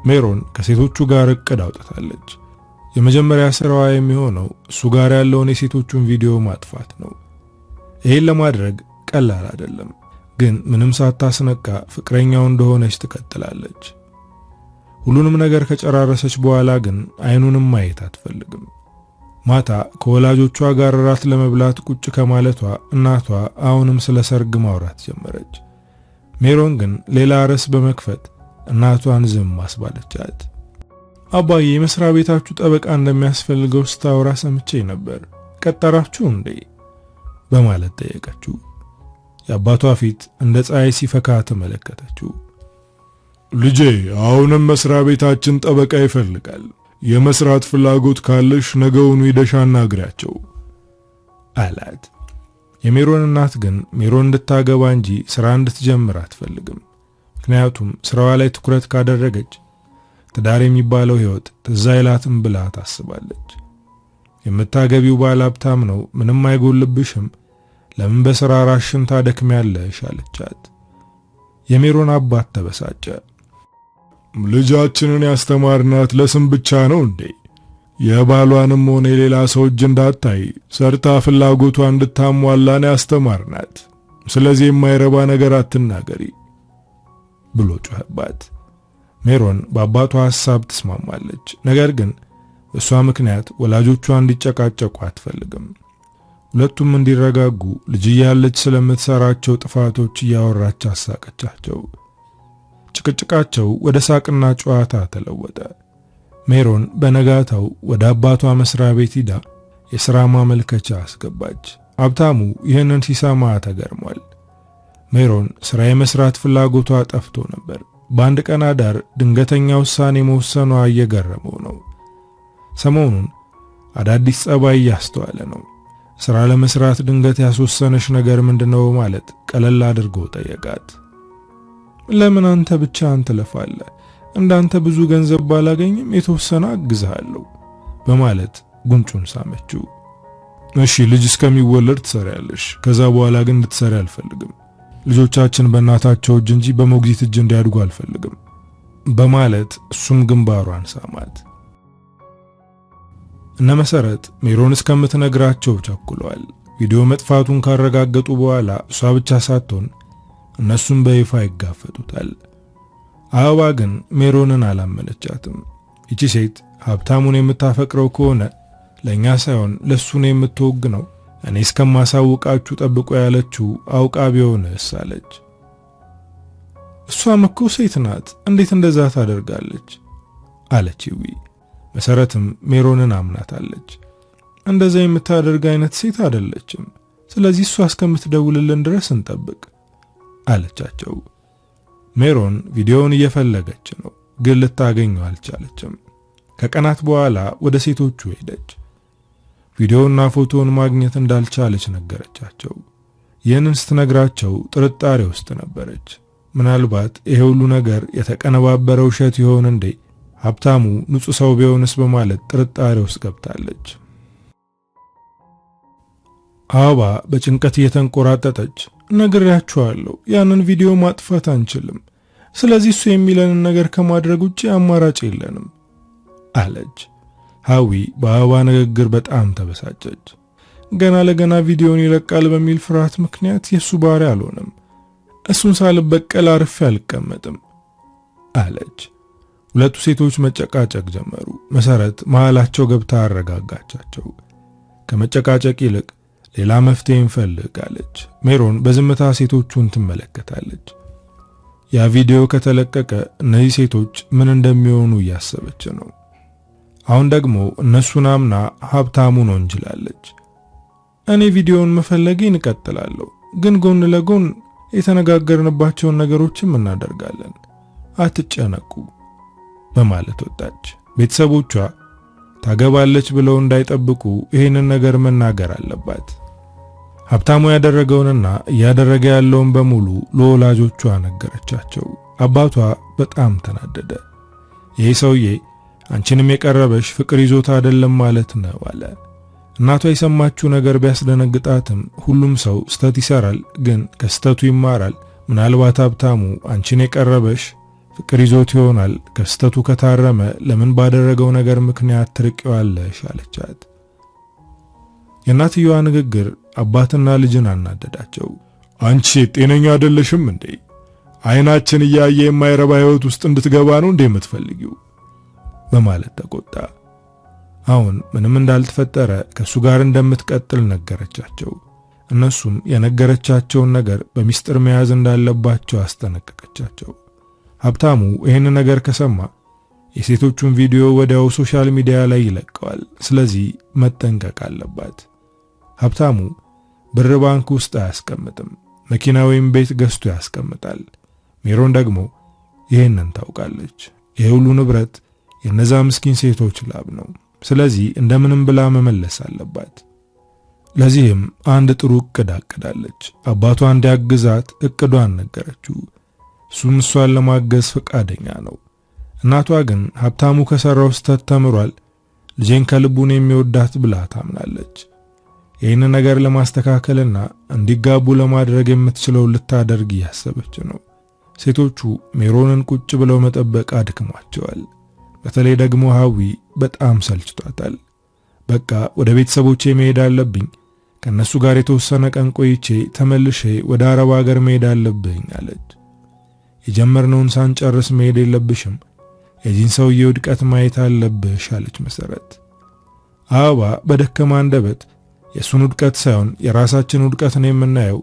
ሜሮን ከሴቶቹ ጋር እቅድ አውጥታለች። የመጀመሪያ ስራዋ የሚሆነው እሱ ጋር ያለውን የሴቶቹን ቪዲዮ ማጥፋት ነው። ይሄን ለማድረግ ቀላል አይደለም፣ ግን ምንም ሳታስነቃ ፍቅረኛው እንደሆነች ትቀጥላለች። ሁሉንም ነገር ከጨራረሰች በኋላ ግን አይኑንም ማየት አትፈልግም። ማታ ከወላጆቿ ጋር ራት ለመብላት ቁጭ ከማለቷ እናቷ አሁንም ስለ ሰርግ ማውራት ጀመረች። ሜሮን ግን ሌላ ርዕስ በመክፈት እናቷን ዝም ማስባለቻት። አባዬ የመስሪያ ቤታችሁ ጠበቃ እንደሚያስፈልገው ስታወራ ሰምቼ ነበር፣ ቀጠራችሁ እንዴ በማለት ጠየቀችው። የአባቷ ፊት እንደ ፀሐይ ሲፈካ ተመለከተችው። ልጄ አሁንም መስሪያ ቤታችን ጠበቃ ይፈልጋል። የመስራት ፍላጎት ካለሽ ነገውኑ ሄደሽ አናግሪያቸው አላት። የሜሮን እናት ግን ሜሮን እንድታገባ እንጂ ስራ እንድትጀምር አትፈልግም። ምክንያቱም ስራዋ ላይ ትኩረት ካደረገች ትዳር የሚባለው ህይወት ትዝ አይላትም ብላ ታስባለች። የምታገቢው ባለ ሀብታም ነው፣ ምንም አይጎልብሽም፣ ለምን በስራ ራስሽን ታደክሚያለሽ አለቻት። የሜሮን አባት ተበሳጨ። ልጃችንን ያስተማርናት ለስም ብቻ ነው እንዴ? የባሏንም ሆነ የሌላ ሰው እጅ እንዳታይ ሰርታ ፍላጎቷ እንድታሟላን ያስተማርናት። ስለዚህ የማይረባ ነገር አትናገሪ ብሎ ጮኸባት። ሜሮን በአባቷ ሐሳብ ትስማማለች። ነገር ግን በሷ ምክንያት ወላጆቿ እንዲጨቃጨቁ አትፈልግም። ሁለቱም እንዲረጋጉ ልጅ ያለች ስለምትሰራቸው ጥፋቶች እያወራች አሳቀቻቸው። ጭቅጭቃቸው ወደ ሳቅና ጨዋታ ተለወጠ። ሜሮን በነጋታው ወደ አባቷ መስሪያ ቤት ሄዳ የሥራ ማመልከቻ አስገባች። ሀብታሙ ይህንን ሲሰማ ተገርሟል። ሜሮን ሥራ የመስራት ፍላጎቷ ጠፍቶ ነበር። በአንድ ቀን አዳር ድንገተኛ ውሳኔ መወሰኗ እየገረመው ነው። ሰሞኑን አዳዲስ ጸባይ እያስተዋለ ነው። ሥራ ለመስራት ድንገት ያስወሰነሽ ነገር ምንድነው ማለት ቀለል አድርጎ ጠየቃት። ለምን አንተ ብቻ ትለፋለህ? እንዳንተ ብዙ ገንዘብ ባላገኝም የተወሰነ አግዝሃለሁ በማለት ጉንጩን ሳመችው። እሺ ልጅ እስከሚወለድ ትሰሪያለሽ፣ ከዛ በኋላ ግን እንድትሰሪ አልፈልግም። ልጆቻችን በእናታቸው እጅ እንጂ በሞግዚት እጅ እንዲያድጉ አልፈልግም በማለት እሱም ግንባሯን ሳማት። እነ መሰረት ሜሮን እስከምትነግራቸው ቸኩለዋል። ቪዲዮ መጥፋቱን ካረጋገጡ በኋላ እሷ ብቻ ሳትሆን እነሱም በይፋ ይጋፈጡታል። አበባ ግን ሜሮንን አላመነቻትም። ይቺ ሴት ሀብታሙን የምታፈቅረው ከሆነ ለኛ ሳይሆን ለሱ ነው የምትወግነው። እኔ እስከማሳውቃችሁ ጠብቆ ያለችው አውቃ ቢሆንስ አለች። እሷም እኮ ሴት ናት፣ እንዴት እንደዛ ታደርጋለች አለች ይዊ። መሰረትም ሜሮንን አምናታለች። እንደዛ የምታደርግ አይነት ሴት አይደለችም። ስለዚህ እሷ እስከምትደውልልን ድረስ እንጠብቅ አለቻቸው። ሜሮን ቪዲዮውን እየፈለገች ነው፣ ግን ልታገኘው አልቻለችም። ከቀናት በኋላ ወደ ሴቶቹ ሄደች። ቪዲዮውና ፎቶውን ማግኘት እንዳልቻለች ነገረቻቸው። ይህንን ስትነግራቸው ጥርጣሬ ውስጥ ነበረች። ምናልባት ይሄ ሁሉ ነገር የተቀነባበረ ውሸት ይሆን እንዴ? ሀብታሙ ንጹህ ሰው ቢሆንስ በማለት ጥርጣሬ ውስጥ ገብታለች። አበባ በጭንቀት እየተንቆራጠጠች ነግሬያችኋለሁ፣ ያንን ቪዲዮ ማጥፋት አንችልም። ስለዚህ እሱ የሚለንን ነገር ከማድረግ ውጪ አማራጭ የለንም አለች። ሀዊ በአበባ ንግግር በጣም ተበሳጨች። ገና ለገና ቪዲዮን ይለቃል በሚል ፍርሃት ምክንያት የሱ ባሪያ አልሆንም። እሱን ሳልበቀል አርፌ አልቀመጥም አለች። ሁለቱ ሴቶች መጨቃጨቅ ጀመሩ። መሰረት መሃላቸው ገብታ አረጋጋቻቸው። ከመጨቃጨቅ ይልቅ ሌላ መፍትሄ እንፈልግ አለች። ሜሮን በዝምታ ሴቶቹን ትመለከታለች። ያ ቪዲዮ ከተለቀቀ እነዚህ ሴቶች ምን እንደሚሆኑ እያሰበች ነው። አሁን ደግሞ እነሱን አምና ሀብታሙን ወንጅላለች። እኔ ቪዲዮውን መፈለጌን እቀጥላለሁ፣ ግን ጎን ለጎን የተነጋገርንባቸውን ነገሮችም እናደርጋለን፣ አትጨነቁ በማለት ወጣች። ቤተሰቦቿ ታገባለች ብለው እንዳይጠብቁ ይሄንን ነገር መናገር አለባት። ሀብታሙ ያደረገውንና እያደረገ ያለውን በሙሉ ለወላጆቿ ነገረቻቸው። አባቷ በጣም ተናደደ። ይሄ ሰውዬ አንቺንም የቀረበሽ ፍቅር ይዞታ አይደለም ማለት ነው አለ። እናቷ የሰማችው ነገር ቢያስደነግጣትም ሁሉም ሰው ስተት ይሰራል፣ ግን ከስተቱ ይማራል። ምናልባት ሀብታሙ አንቺን የቀረበሽ ፍቅር ይዞት ይሆናል። ከስተቱ ከታረመ ለምን ባደረገው ነገር ምክንያት ትርቂዋለሽ አለቻት። የእናትየዋ ንግግር አባትና ልጅን አናደዳቸው። አንቺ ጤነኛ አይደለሽም እንዴ? አይናችን እያየ የማይረባ ህይወት ውስጥ እንድትገባ ነው እንዴ የምትፈልጊው? በማለት ተቆጣ። አሁን ምንም እንዳልተፈጠረ ከሱ ጋር እንደምትቀጥል ነገረቻቸው። እነሱም የነገረቻቸውን ነገር በሚስጥር መያዝ እንዳለባቸው አስጠነቀቀቻቸው። ሀብታሙ ይህን ነገር ከሰማ የሴቶቹን ቪዲዮ ወዲያው ሶሻል ሚዲያ ላይ ይለቀዋል። ስለዚህ መጠንቀቅ አለባት። ሀብታሙ ብር ባንክ ውስጥ አያስቀምጥም፣ መኪና ወይም ቤት ገዝቶ ያስቀምጣል። ሜሮን ደግሞ ይህንን ታውቃለች። ይህ ሁሉ ንብረት የነዛ ምስኪን ሴቶች ላብ ነው። ስለዚህ እንደምንም ብላ መመለስ አለባት። ለዚህም አንድ ጥሩ እቅድ አቅዳለች። አባቷ እንዲያግዛት እቅዷን ነገረችው። እሱም እሷን ለማገዝ ፈቃደኛ ነው። እናቷ ግን ሀብታሙ ከሰራው ስህተት ተምሯል፣ ልጄን ከልቡን የሚወዳት ብላ ታምናለች። ይህን ነገር ለማስተካከልና እንዲጋቡ ለማድረግ የምትችለው ልታደርግ እያሰበች ነው። ሴቶቹ ሜሮንን ቁጭ ብለው መጠበቅ አድክሟቸዋል። በተለይ ደግሞ ሀዊ በጣም ሰልችቷታል። በቃ ወደ ቤተሰቦቼ መሄድ አለብኝ፣ ከነሱ ጋር የተወሰነ ቀን ቆይቼ ተመልሼ ወደ አረብ ሀገር መሄድ አለብኝ አለች። የጀመርነውን ሳንጨርስ መሄድ የለብሽም፣ የዚህን ሰውዬ ውድቀት ማየት አለብሽ አለች መሰረት። አበባ በደከማ አንደበት የሱን ውድቀት ሳይሆን የራሳችን ውድቀት ነው የምናየው፣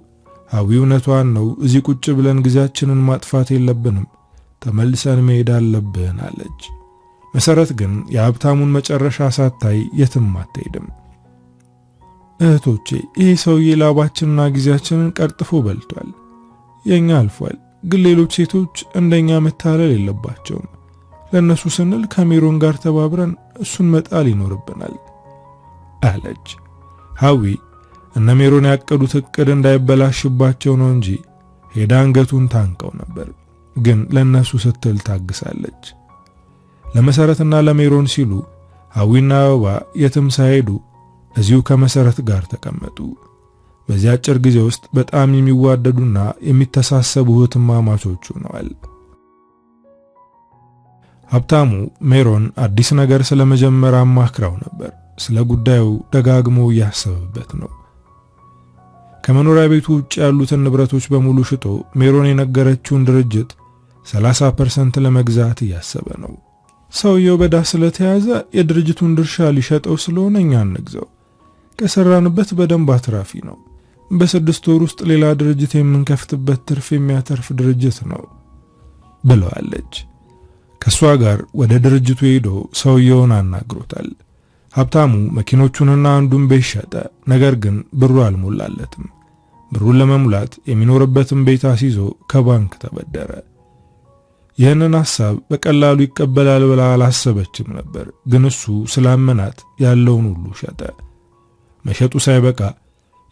ሀዊ እውነቷን ነው፣ እዚህ ቁጭ ብለን ጊዜያችንን ማጥፋት የለብንም፣ ተመልሰን መሄድ አለብን አለች። መሰረት ግን የሀብታሙን መጨረሻ ሳታይ የትም አትሄድም። እህቶቼ፣ ይሄ ሰውዬ ላባችንና ጊዜያችንን ቀርጥፎ በልቷል። የኛ አልፏል፣ ግን ሌሎች ሴቶች እንደኛ መታለል የለባቸውም። ለነሱ ስንል ከሜሮን ጋር ተባብረን እሱን መጣል ይኖርብናል አለች። ሀዊ እነ ሜሮን ያቀዱት እቅድ እንዳይበላሽባቸው ነው እንጂ ሄዳ አንገቱን ታንቀው ነበር። ግን ለነሱ ስትል ታግሳለች። ለመሰረትና ለሜሮን ሲሉ ሀዊና አበባ የትም ሳይሄዱ እዚሁ ከመሰረት ጋር ተቀመጡ። በዚያ አጭር ጊዜ ውስጥ በጣም የሚዋደዱና የሚተሳሰቡ እህትማማቾች ሆነዋል። ሀብታሙ ሜሮን አዲስ ነገር ስለመጀመር አማክራው ነበር። ስለ ጉዳዩ ደጋግሞ እያሰበበት ነው። ከመኖሪያ ቤቱ ውጭ ያሉትን ንብረቶች በሙሉ ሽጦ ሜሮን የነገረችውን ድርጅት 30% ለመግዛት እያሰበ ነው። ሰውየው በዳ ስለተያዘ የድርጅቱን ድርሻ ሊሸጠው ስለሆነ እኛ እንግዛው፣ ከሰራንበት በደንብ አትራፊ ነው። በ6 ወር ውስጥ ሌላ ድርጅት የምንከፍትበት ትርፍ የሚያተርፍ ድርጅት ነው ብለዋለች። ከሷ ጋር ወደ ድርጅቱ ሄዶ ሰውየውን አናግሮታል። ሀብታሙ መኪኖቹንና አንዱን ቤት ሸጠ። ነገር ግን ብሩ አልሞላለትም። ብሩን ለመሙላት የሚኖርበትን ቤት አስይዞ ከባንክ ተበደረ። ይህንን ሐሳብ በቀላሉ ይቀበላል ብላ አላሰበችም ነበር። ግን እሱ ስላመናት ያለውን ሁሉ ሸጠ። መሸጡ ሳይበቃ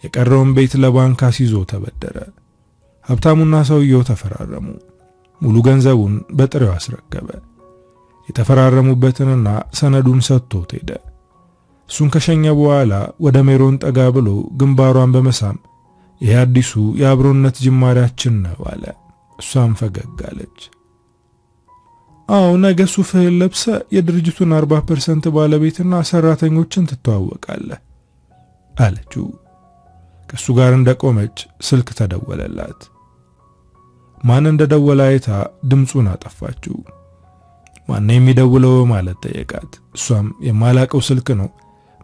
የቀረውን ቤት ለባንክ አስይዞ ተበደረ። ሀብታሙና ሰውየው ተፈራረሙ። ሙሉ ገንዘቡን በጥሬው አስረከበ። የተፈራረሙበትንና ሰነዱን ሰጥቶት ሄደ። እሱን ከሸኘ በኋላ ወደ ሜሮን ጠጋ ብሎ ግንባሯን በመሳም ይሄ አዲሱ የአብሮነት ጅማሬያችን ነው አለ። እሷም ፈገግ አለች። አዎ ነገ ሱፍህን ለብሰ የድርጅቱን 40% ባለቤትና ሰራተኞችን ትተዋወቃለህ አለችው። ከሱ ጋር እንደቆመች ስልክ ተደወለላት። ማን እንደደወለ አይታ ድምጹን አጠፋችው። ማን የሚደውለው ማለት ጠየቃት። እሷም የማላቀው ስልክ ነው፣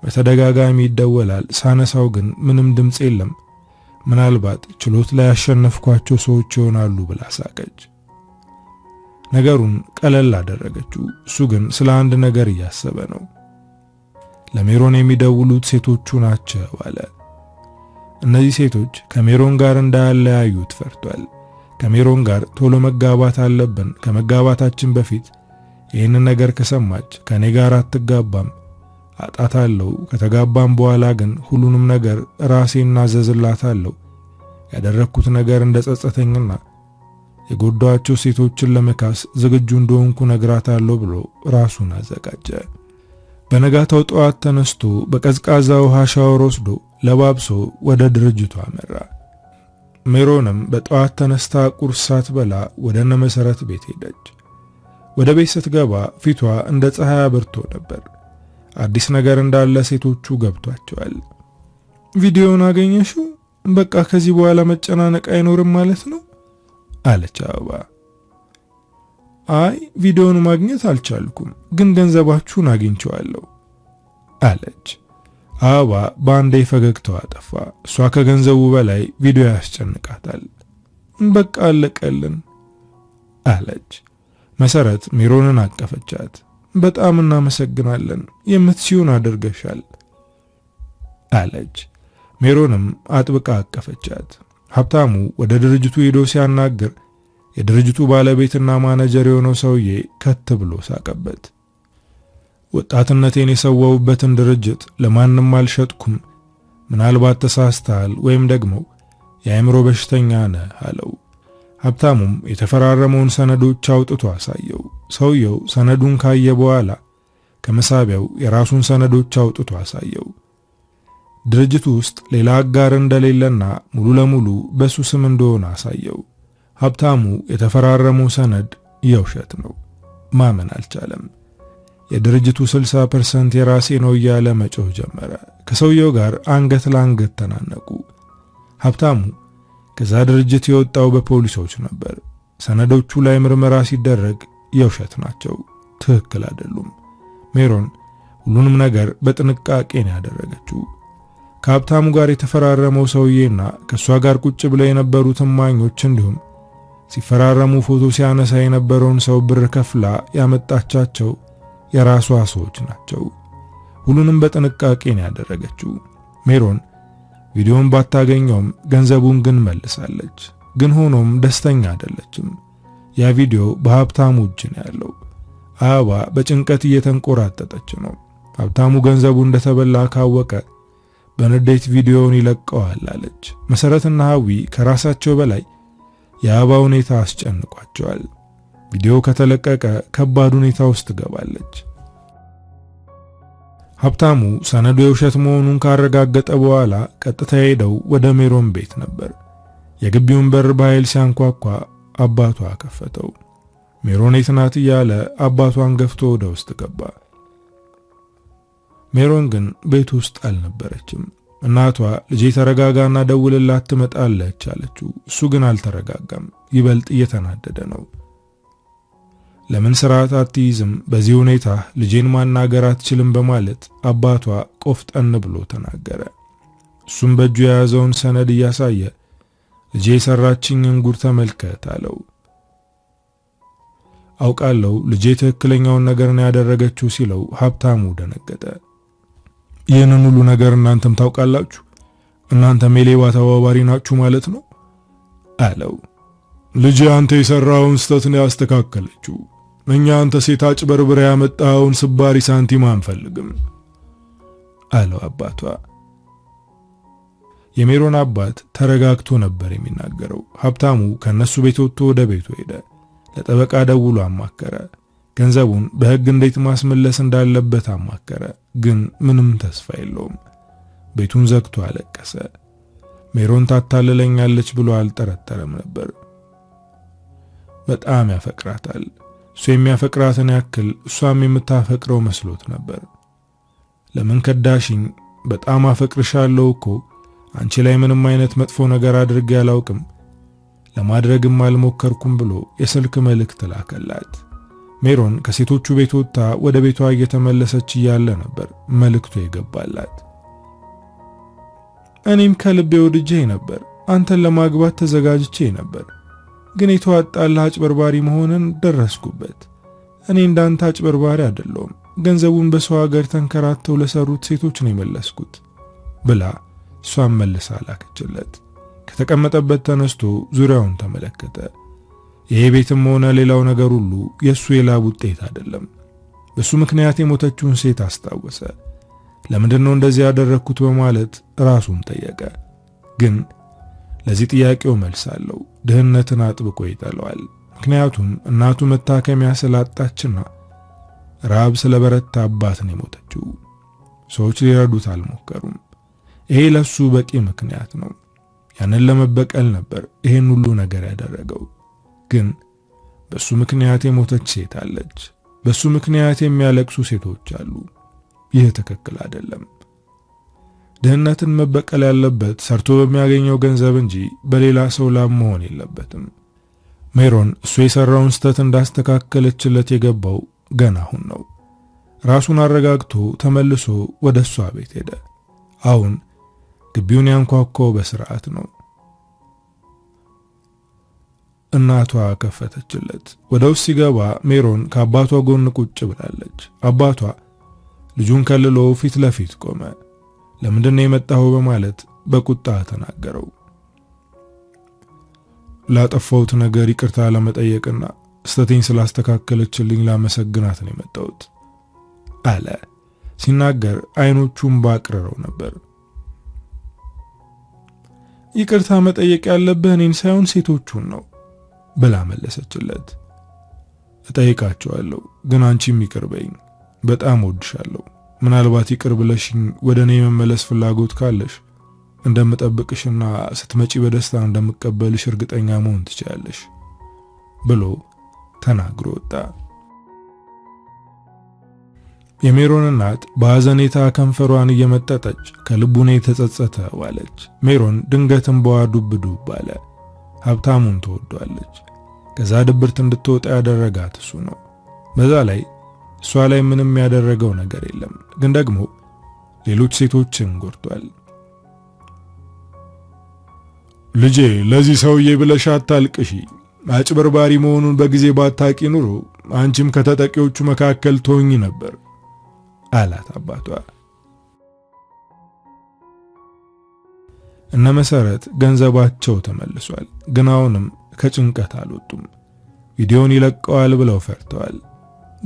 በተደጋጋሚ ይደወላል፣ ሳነሳው ግን ምንም ድምጽ የለም፣ ምናልባት ችሎት ላይ ያሸነፍኳቸው ሰዎች ይሆናሉ ብላ ሳቀች። ነገሩን ቀለል አደረገችው። እሱ ግን ስለ አንድ ነገር እያሰበ ነው። ለሜሮን የሚደውሉት ሴቶቹ ናቸው አለ። እነዚህ ሴቶች ከሜሮን ጋር እንዳያለያዩት ፈርቷል። ከሜሮን ጋር ቶሎ መጋባት አለብን፣ ከመጋባታችን በፊት ይህንን ነገር ከሰማች ከኔ ጋር አትጋባም፣ አጣታለሁ፣ ከተጋባም በኋላ ግን ሁሉንም ነገር ራሴን እናዘዝላታለሁ፣ ያደረኩት ነገር እንደጸጸተኝና የጎዳቸው ሴቶችን ለመካስ ዝግጁ እንደሆንኩ ነግራታለሁ ብሎ ራሱን አዘጋጀ። በነጋታው ጠዋት ተነስቶ በቀዝቃዛ ውሃ ሻወር ወስዶ ለባብሶ ወደ ድርጅቱ አመራ። ሜሮንም በጠዋት ተነስታ ቁርስ ሳትበላ ወደ እነ መሰረት ቤት ሄደች። ወደ ቤት ስትገባ ፊቷ እንደ ፀሐይ አብርቶ ነበር። አዲስ ነገር እንዳለ ሴቶቹ ገብቷቸዋል። ቪዲዮውን አገኘሽው? በቃ ከዚህ በኋላ መጨናነቅ አይኖርም ማለት ነው አለች አበባ። አይ ቪዲዮውን ማግኘት አልቻልኩም፣ ግን ገንዘባችሁን አግኝቼዋለሁ አለች አበባ። በአንዴ ፈገግታዋ ጠፋ። እሷ ከገንዘቡ በላይ ቪዲዮ ያስጨንቃታል። በቃ አለቀልን አለች። መሰረት ሜሮንን አቀፈቻት። በጣም እናመሰግናለን፣ የምትሲውን አድርገሻል አለች። ሜሮንም አጥብቃ አቀፈቻት። ሀብታሙ ወደ ድርጅቱ ሄዶ ሲያናግር የድርጅቱ ባለቤትና ማኔጀር የሆነው ሰውዬ ከት ብሎ ሳቀበት። ወጣትነቴን የሰዋውበትን ድርጅት ለማንም አልሸጥኩም፣ ምናልባት ተሳስተሃል ወይም ደግሞ የአእምሮ በሽተኛ ነህ አለው። ሀብታሙም የተፈራረመውን ሰነዶች አውጥቶ አሳየው። ሰውየው ሰነዱን ካየ በኋላ ከመሳቢያው የራሱን ሰነዶች አውጥቶ አሳየው። ድርጅቱ ውስጥ ሌላ አጋር እንደሌለና ሙሉ ለሙሉ በሱ ስም እንደሆነ አሳየው። ሀብታሙ የተፈራረመው ሰነድ የውሸት ነው። ማመን አልቻለም። የድርጅቱ 60% የራሴ ነው እያለ መጮህ ጀመረ። ከሰውየው ጋር አንገት ለአንገት ተናነቁ። ሀብታሙ ከዛ ድርጅት የወጣው በፖሊሶች ነበር። ሰነዶቹ ላይ ምርመራ ሲደረግ የውሸት ናቸው፣ ትክክል አይደሉም። ሜሮን ሁሉንም ነገር በጥንቃቄ ነው ያደረገችው። ከሀብታሙ ጋር የተፈራረመው ሰውዬና ከሷ ጋር ቁጭ ብለው የነበሩት እማኞች እንዲሁም ሲፈራረሙ ፎቶ ሲያነሳ የነበረውን ሰው ብር ከፍላ ያመጣቻቸው የራሷ ሰዎች ናቸው። ሁሉንም በጥንቃቄ ነው ያደረገችው። ሜሮን ቪዲዮን ባታገኘውም ገንዘቡን ግን መልሳለች። ግን ሆኖም ደስተኛ አይደለችም። ያ ቪዲዮ በሀብታሙ እጅ ነው ያለው። አበባ በጭንቀት እየተንቆራጠጠች ነው። ሀብታሙ ገንዘቡ እንደተበላ ካወቀ በንዴት ቪዲዮውን ይለቀዋል አለች። መሰረትና ሀዊ ከራሳቸው በላይ የአበባ ሁኔታ አስጨንቋቸዋል። ቪዲዮ ከተለቀቀ ከባድ ሁኔታ ውስጥ ትገባለች። ሀብታሙ ሰነዱ የውሸት መሆኑን ካረጋገጠ በኋላ ቀጥታ ሄደው ወደ ሜሮን ቤት ነበር። የግቢውን በር በኃይል ሲያንኳኳ አባቷ ከፈተው። ሜሮን የት ናት እያለ አባቷን ገፍቶ ወደ ውስጥ ገባ። ሜሮን ግን ቤት ውስጥ አልነበረችም። እናቷ ልጄ ተረጋጋና ደውልላት ትመጣለች አለችው። እሱ ግን አልተረጋጋም። ይበልጥ እየተናደደ ነው። ለምን ስርዓት አትይዝም? በዚህ ሁኔታ ልጄን ማናገር አትችልም በማለት አባቷ ቆፍጠን ብሎ ተናገረ። እሱም በእጁ የያዘውን ሰነድ እያሳየ ልጄ የሰራችኝን ጉድ ተመልከት አለው። አውቃለሁ ልጄ ትክክለኛውን ነገር ነው ያደረገችው ሲለው ሀብታሙ ደነገጠ። ይህንን ሁሉ ነገር እናንተም ታውቃላችሁ? እናንተም የሌባ ተባባሪ ናችሁ ማለት ነው አለው። ልጄ አንተ የሰራውን ስህተት ነው ያስተካከለችው። እኛ አንተ ሴት አጭበርብረህ ያመጣኸውን ስባሪ ሳንቲም አንፈልግም አለው አባቷ። የሜሮን አባት ተረጋግቶ ነበር የሚናገረው። ሀብታሙ ከነሱ ቤት ወጥቶ ወደ ቤቱ ሄደ። ለጠበቃ ደውሎ አማከረ። ገንዘቡን በሕግ እንዴት ማስመለስ እንዳለበት አማከረ። ግን ምንም ተስፋ የለውም። ቤቱን ዘግቶ አለቀሰ። ሜሮን ታታልለኛለች ብሎ አልጠረጠረም ነበር። በጣም ያፈቅራታል። እሱ የሚያፈቅራትን ያክል እሷም የምታፈቅረው መስሎት ነበር። ለምን ከዳሽኝ? በጣም አፈቅርሻለሁ እኮ አንቺ ላይ ምንም አይነት መጥፎ ነገር አድርጌ አላውቅም፣ ለማድረግም አልሞከርኩም ብሎ የስልክ መልእክት ላከላት። ሜሮን ከሴቶቹ ቤት ወጥታ ወደ ቤቷ እየተመለሰች እያለ ነበር መልእክቱ የገባላት። እኔም ከልቤ ወድጄ ነበር፣ አንተን ለማግባት ተዘጋጅቼ ነበር፣ ግን የተዋጣልህ አጭበርባሪ መሆንን ደረስኩበት። እኔ እንዳንተ አጭበርባሪ አይደለሁም፣ ገንዘቡን በሰው ሀገር ተንከራተው ለሰሩት ሴቶች ነው የመለስኩት ብላ እሷን መልሳ ላከችለት። ከተቀመጠበት ተነስቶ ዙሪያውን ተመለከተ። ይሄ ቤትም ሆነ ሌላው ነገር ሁሉ የሱ የላብ ውጤት አይደለም። በሱ ምክንያት የሞተችውን ሴት አስታወሰ። ለምንድነው እንደዚህ ያደረኩት በማለት ራሱን ጠየቀ። ግን ለዚህ ጥያቄው መልስ አለው። ድህነትን አጥብቆ ይጠላዋል። ምክንያቱም እናቱ መታከሚያ ስላጣችና ራብ ስለበረታባት ነው የሞተችው። ሰዎች ሊረዱት አልሞከሩም። ይሄ ለሱ በቂ ምክንያት ነው። ያንን ለመበቀል ነበር ይሄን ሁሉ ነገር ያደረገው። ግን በሱ ምክንያት የሞተች ሴት አለች። በሱ ምክንያት የሚያለቅሱ ሴቶች አሉ። ይህ ትክክል አይደለም። ድህነትን መበቀል ያለበት ሰርቶ በሚያገኘው ገንዘብ እንጂ በሌላ ሰው ላብ መሆን የለበትም። ሜሮን እሱ የሰራውን ስህተት እንዳስተካከለችለት የገባው ገና አሁን ነው። ራሱን አረጋግቶ ተመልሶ ወደ እሷ ቤት ሄደ። አሁን ግቢውን ያንኳኳው በስርዓት ነው። እናቷ ከፈተችለት። ወደ ውስጥ ሲገባ ሜሮን ከአባቷ ጎን ቁጭ ብላለች። አባቷ ልጁን ከልሎ ፊት ለፊት ቆመ። ለምንድነው የመጣው በማለት በቁጣ ተናገረው። ላጠፋሁት ነገር ይቅርታ ለመጠየቅና ስተቴን ስላስተካከለችልኝ ላመሰግናት ነው የመጣሁት አለ። ሲናገር አይኖቹን ባቅረረው ነበር። ይቅርታ መጠየቅ ያለብህ እኔን ሳይሆን ሴቶቹን ነው ብላ መለሰችለት። እጠይቃቸዋለሁ፣ ግን አንቺም ይቅር በይኝ። በጣም ወድሻለሁ። ምናልባት ይቅር ብለሽኝ ወደ እኔ መመለስ ፍላጎት ካለሽ እንደምጠብቅሽና ስትመጪ በደስታ እንደምቀበልሽ እርግጠኛ መሆን ትችያለሽ ብሎ ተናግሮ ወጣ። የሜሮን እናት በሐዘኔታ ከንፈሯን እየመጠጠች ከልቡ ነው የተጸጸተ ዋለች። ሜሮን ድንገትም በዋዱብ ዱብ አለ። ሀብታሙን ተወዷለች። ከዛ ድብርት እንድትወጣ ያደረጋት እሱ ነው። በዛ ላይ እሷ ላይ ምንም ያደረገው ነገር የለም፣ ግን ደግሞ ሌሎች ሴቶችን ጎድቷል። ልጄ ለዚህ ሰውዬ ብለሽ አታልቅሺ። አጭበርባሪ መሆኑን በጊዜ ባታቂ ኑሮ አንቺም ከተጠቂዎቹ መካከል ትሆኚ ነበር አላት አባቷ። እነ መሰረት ገንዘባቸው ተመልሷል፣ ግን አሁንም ከጭንቀት አልወጡም። ቪዲዮን ይለቀዋል ብለው ፈርተዋል።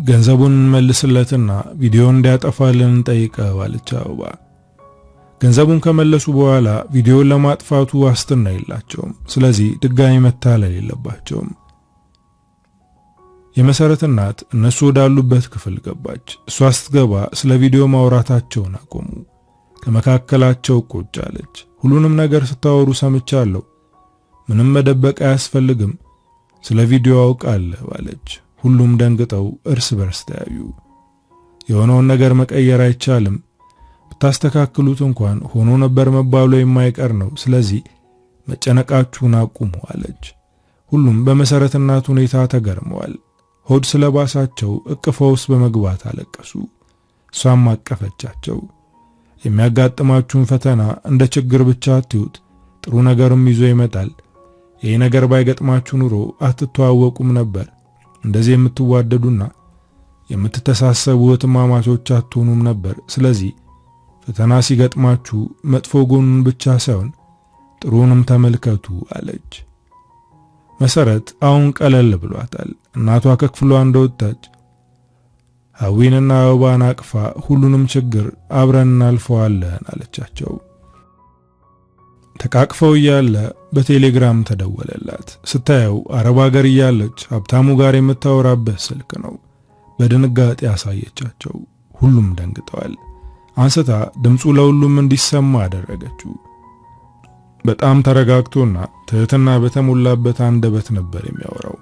ገንዘቡን መልስለትና ቪዲዮን እንዲያጠፋልን ጠይቀው አለች አበባ። ገንዘቡን ከመለሱ በኋላ ቪዲዮን ለማጥፋቱ ዋስትና የላቸውም። ስለዚህ ድጋሚ መታለል የለባቸውም። የመሰረት እናት እነሱ ወዳሉበት ክፍል ገባች። እሷ ስትገባ ስለ ቪዲዮ ማውራታቸውን አቆሙ። ከመካከላቸው ቁጭ አለች። ሁሉንም ነገር ስታወሩ ሰምቻለሁ። ምንም መደበቅ አያስፈልግም። ስለ ቪዲዮ አውቃለሁ አለች። ሁሉም ደንግጠው እርስ በርስ ተያዩ። የሆነውን ነገር መቀየር አይቻልም፣ ብታስተካክሉት እንኳን ሆኖ ነበር መባሉ የማይቀር ነው። ስለዚህ መጨነቃችሁን አቁሙ አለች። ሁሉም በመሰረት እናት ሁኔታ ተገርመዋል። ሆድ ስለባሳቸው እቅፏ ውስጥ በመግባት አለቀሱ። እሷም አቀፈቻቸው። የሚያጋጥማችሁን ፈተና እንደ ችግር ብቻ አትዩት፣ ጥሩ ነገርም ይዞ ይመጣል። ይሄ ነገር ባይገጥማችሁ ኑሮ አትተዋወቁም ነበር። እንደዚህ የምትዋደዱና የምትተሳሰቡ እህትማማቾች አትሆኑም ነበር። ስለዚህ ፈተና ሲገጥማችሁ መጥፎ ጎኑን ብቻ ሳይሆን ጥሩንም ተመልከቱ አለች። መሰረት አሁን ቀለል ብሏታል። እናቷ ከክፍሏ እንደወጣች ሀዊንና አበባን አቅፋ ሁሉንም ችግር አብረን እናልፈዋለን አለቻቸው። ተቃቅፈው እያለ በቴሌግራም ተደወለላት። ስታየው አረብ ሀገር እያለች ሀብታሙ ጋር የምታወራበት ስልክ ነው። በድንጋጤ አሳየቻቸው። ሁሉም ደንግጠዋል። አንስታ ድምፁ ለሁሉም እንዲሰማ አደረገችው። በጣም ተረጋግቶና ትህትና በተሞላበት አንደበት ነበር የሚያወራው።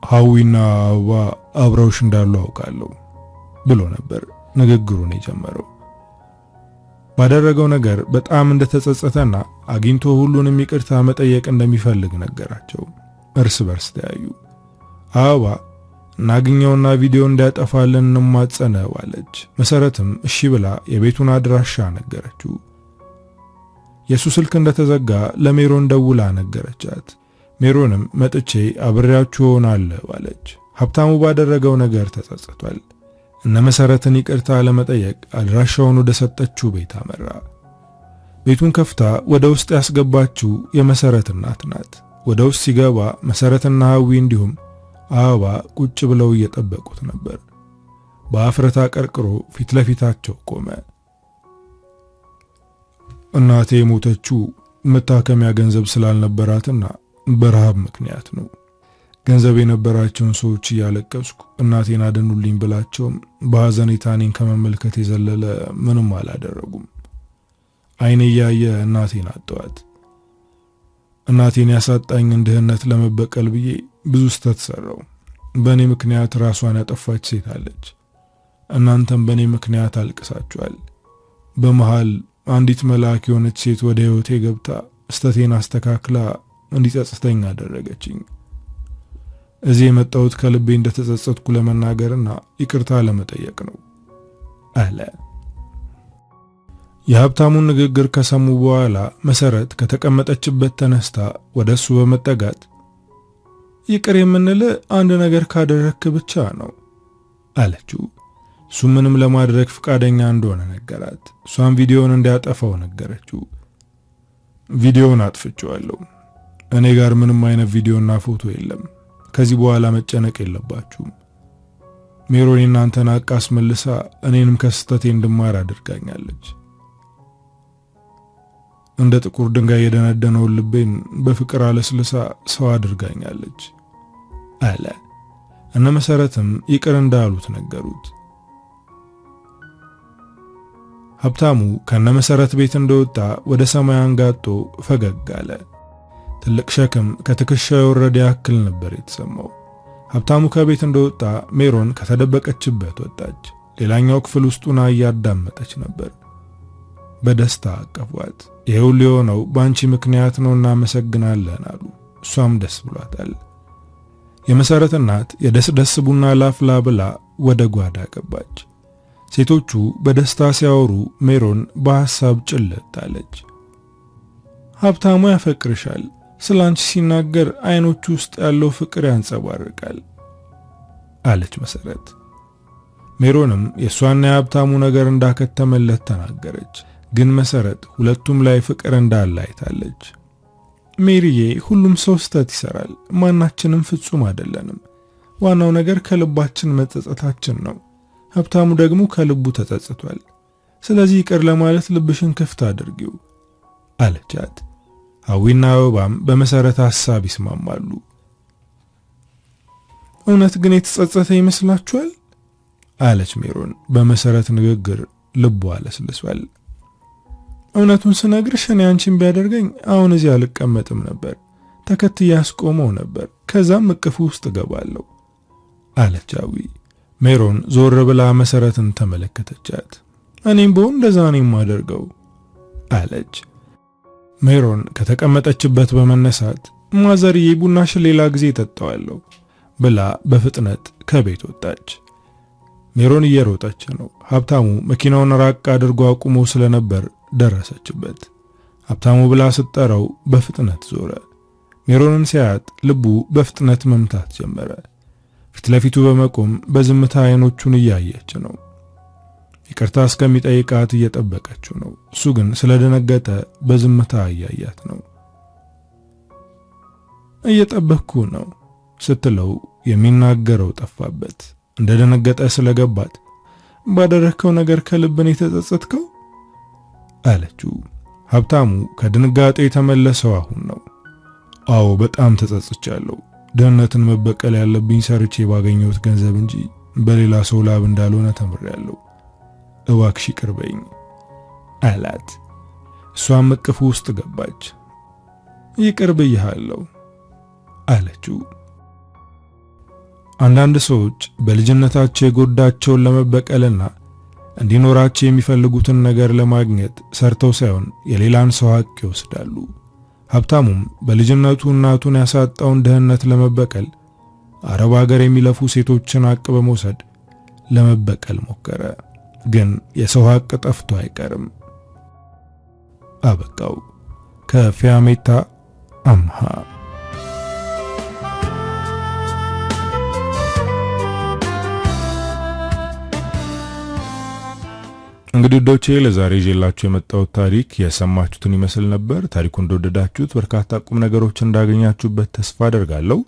ሐዊና አበባ አብረውሽ እንዳሉ አውቃለሁ ብሎ ነበር ንግግሩን የጀመረው። ባደረገው ነገር በጣም እንደተጸጸተና አግኝቶ ሁሉንም ይቅርታ መጠየቅ እንደሚፈልግ ነገራቸው። እርስ በርስ ተያዩ። አበባ እናግኘውና ቪዲዮ እንዲያጠፋልን እንማጸነው አለች። መሰረትም እሺ ብላ የቤቱን አድራሻ ነገረችው። የሱ ስልክ እንደተዘጋ ለሜሮን ደውላ ነገረቻት። ሜሮንም መጥቼ አብሬያችሁ ሆናለሁ አለች። ሀብታሙ ባደረገው ነገር ተጸጽቷል። እነ መሰረትን ይቅርታ ለመጠየቅ አድራሻውን ወደ ሰጠችው ቤት አመራ። ቤቱን ከፍታ ወደ ውስጥ ያስገባችው የመሰረት እናት ናት። ወደ ውስጥ ሲገባ መሰረትና ሐዊ እንዲሁም አበባ ቁጭ ብለው እየጠበቁት ነበር። በአፍረታ ቀርቅሮ ፊት ለፊታቸው ቆመ። እናቴ ሞተችው መታከሚያ ገንዘብ ስላልነበራትና በረሃብ ምክንያት ነው። ገንዘብ የነበራቸውን ሰዎች እያለቀስኩ እናቴን አድኑልኝ ብላቸውም በሐዘኔታ እኔን ከመመልከት የዘለለ ምንም አላደረጉም። አይኔ እያየ እናቴን አጠዋት። እናቴን ያሳጣኝን ድህነት ለመበቀል ብዬ ብዙ ስተት ሰራው። በእኔ ምክንያት ራሷን ያጠፋች ሴት አለች። እናንተም በእኔ ምክንያት አልቅሳችኋል። በመሃል አንዲት መልአክ የሆነች ሴት ወደ ህይወቴ ገብታ ስተቴን አስተካክላ እንዲጸጽተኝ አደረገችኝ። እዚህ የመጣሁት ከልቤ እንደተጸጸትኩ ለመናገርና ይቅርታ ለመጠየቅ ነው አለ። የሀብታሙን ንግግር ከሰሙ በኋላ መሰረት ከተቀመጠችበት ተነስታ ወደሱ በመጠጋት ይቅር የምንል አንድ ነገር ካደረክ ብቻ ነው አለችው። እሱ ምንም ለማድረግ ፍቃደኛ እንደሆነ ነገራት። እሷም ቪዲዮውን እንዲያጠፋው ነገረችው። ቪዲዮውን አጥፍቼዋለሁ። እኔ ጋር ምንም አይነት ቪዲዮና ፎቶ የለም። ከዚህ በኋላ መጨነቅ የለባችሁም። ሜሮን እናንተን አቃስ መልሳ እኔንም ከስተቴ እንድማር አድርጋኛለች። እንደ ጥቁር ድንጋይ የደነደነውን ልቤን በፍቅር አለስልሳ ሰው አድርጋኛለች አለ። እነ መሰረትም ይቅር እንዳሉት ነገሩት። ሀብታሙ ከነ መሰረት ቤት እንደወጣ ወደ ሰማይ አንጋጦ ፈገግ አለ። ትልቅ ሸክም ከትከሻው የወረደ ያክል ነበር የተሰማው። ሀብታሙ ከቤት እንደወጣ ሜሮን ከተደበቀችበት ወጣች። ሌላኛው ክፍል ውስጡን እያዳመጠች ነበር። በደስታ አቀፏት። ይሄው ሊሆነው ባንቺ ምክንያት ነው እናመሰግናለን አሉ። እሷም ደስ ብሏታል። የመሰረት እናት የደስ ቡና ላፍላ ብላ ወደ ጓዳ ገባች። ሴቶቹ በደስታ ሲያወሩ ሜሮን በሐሳብ ጭልጥ አለች። ሀብታሙ ያፈቅርሻል፣ ስላንቺ ሲናገር አይኖቹ ውስጥ ያለው ፍቅር ያንጸባርቃል አለች መሰረት። ሜሮንም የሷና የሀብታሙ ነገር እንዳከተመለት ተናገረች። ግን መሰረት ሁለቱም ላይ ፍቅር እንዳለ አይታለች። ሜሪዬ፣ ሁሉም ሰው ስተት ይሰራል፣ ማናችንም ፍጹም አይደለንም። ዋናው ነገር ከልባችን መጸጸታችን ነው። ሀብታሙ ደግሞ ከልቡ ተጸጽቷል። ስለዚህ ይቅር ለማለት ልብሽን ክፍት አድርጊው አለቻት። ሐዊና አበባም በመሰረት ሐሳብ ይስማማሉ። እውነት ግን የተጸጸተ ይመስላችኋል? አለች ሜሮን። በመሰረት ንግግር ልቧ አለስልሷል። እውነቱን ስነግርሽ እኔ አንቺን ቢያደርገኝ አሁን እዚህ አልቀመጥም ነበር፣ ተከትዬ አስቆመው ነበር፣ ከዛም እቅፉ ውስጥ ገባለሁ አለች ሐዊ። ሜሮን ዞር ብላ መሰረትን ተመለከተቻት። እኔም በሆን እንደዛ ነው የማደርገው አለች። ሜሮን ከተቀመጠችበት በመነሳት ማዘርዬ፣ ቡናሽን ሌላ ጊዜ እጠጣዋለሁ ብላ በፍጥነት ከቤት ወጣች። ሜሮን እየሮጠች ነው። ሀብታሙ መኪናውን ራቅ አድርጎ አቁሞ ስለነበር ደረሰችበት። ሀብታሙ ብላ ስትጠራው በፍጥነት ዞረ። ሜሮንን ሲያያት ልቡ በፍጥነት መምታት ጀመረ። ፊት ለፊቱ በመቆም በዝምታ አይኖቹን እያየች ነው። ይቅርታ እስከሚጠይቃት እየጠበቀችው ነው። እሱ ግን ስለደነገጠ በዝምታ እያያት ነው። እየጠበቅኩ ነው ስትለው የሚናገረው ጠፋበት። እንደደነገጠ ስለገባት ባደረከው ነገር ከልብን የተጸጸትከው አለችው። ሀብታሙ ከድንጋጤ የተመለሰው አሁን ነው። አዎ በጣም ተጸጽቻለሁ። ድህነትን መበቀል ያለብኝ ሰርቼ ባገኘሁት ገንዘብ እንጂ በሌላ ሰው ላብ እንዳልሆነ ተምሬያለሁ። እባክሽ ይቅርበኝ አላት። እሷም እቅፉ ውስጥ ገባች። ይቅር ብዬሃለሁ አለችው። አንዳንድ ሰዎች በልጅነታቸው የጎዳቸውን ለመበቀልና እንዲኖራቸው የሚፈልጉትን ነገር ለማግኘት ሰርተው ሳይሆን የሌላን ሰው ሀቅ ይወስዳሉ። ሀብታሙም በልጅነቱ እናቱን ያሳጣውን ድህነት ለመበቀል አረብ ሀገር የሚለፉ ሴቶችን ሀቅ በመውሰድ ለመበቀል ሞከረ። ግን የሰው ሀቅ ጠፍቶ አይቀርም። አበቃው። ከፊያሜታ አምሃ። እንግዲህ ዶቼ ለዛሬ ይዤላችሁ የመጣሁት ታሪክ የሰማችሁትን ይመስል ነበር። ታሪኩን እንደወደዳችሁት በርካታ ቁም ነገሮች እንዳገኛችሁበት ተስፋ አደርጋለሁ።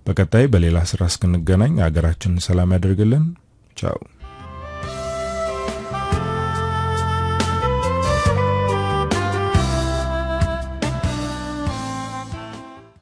በቀጣይ በሌላ ስራ እስክንገናኝ ሀገራችንን ሰላም ያደርግልን። ቻው።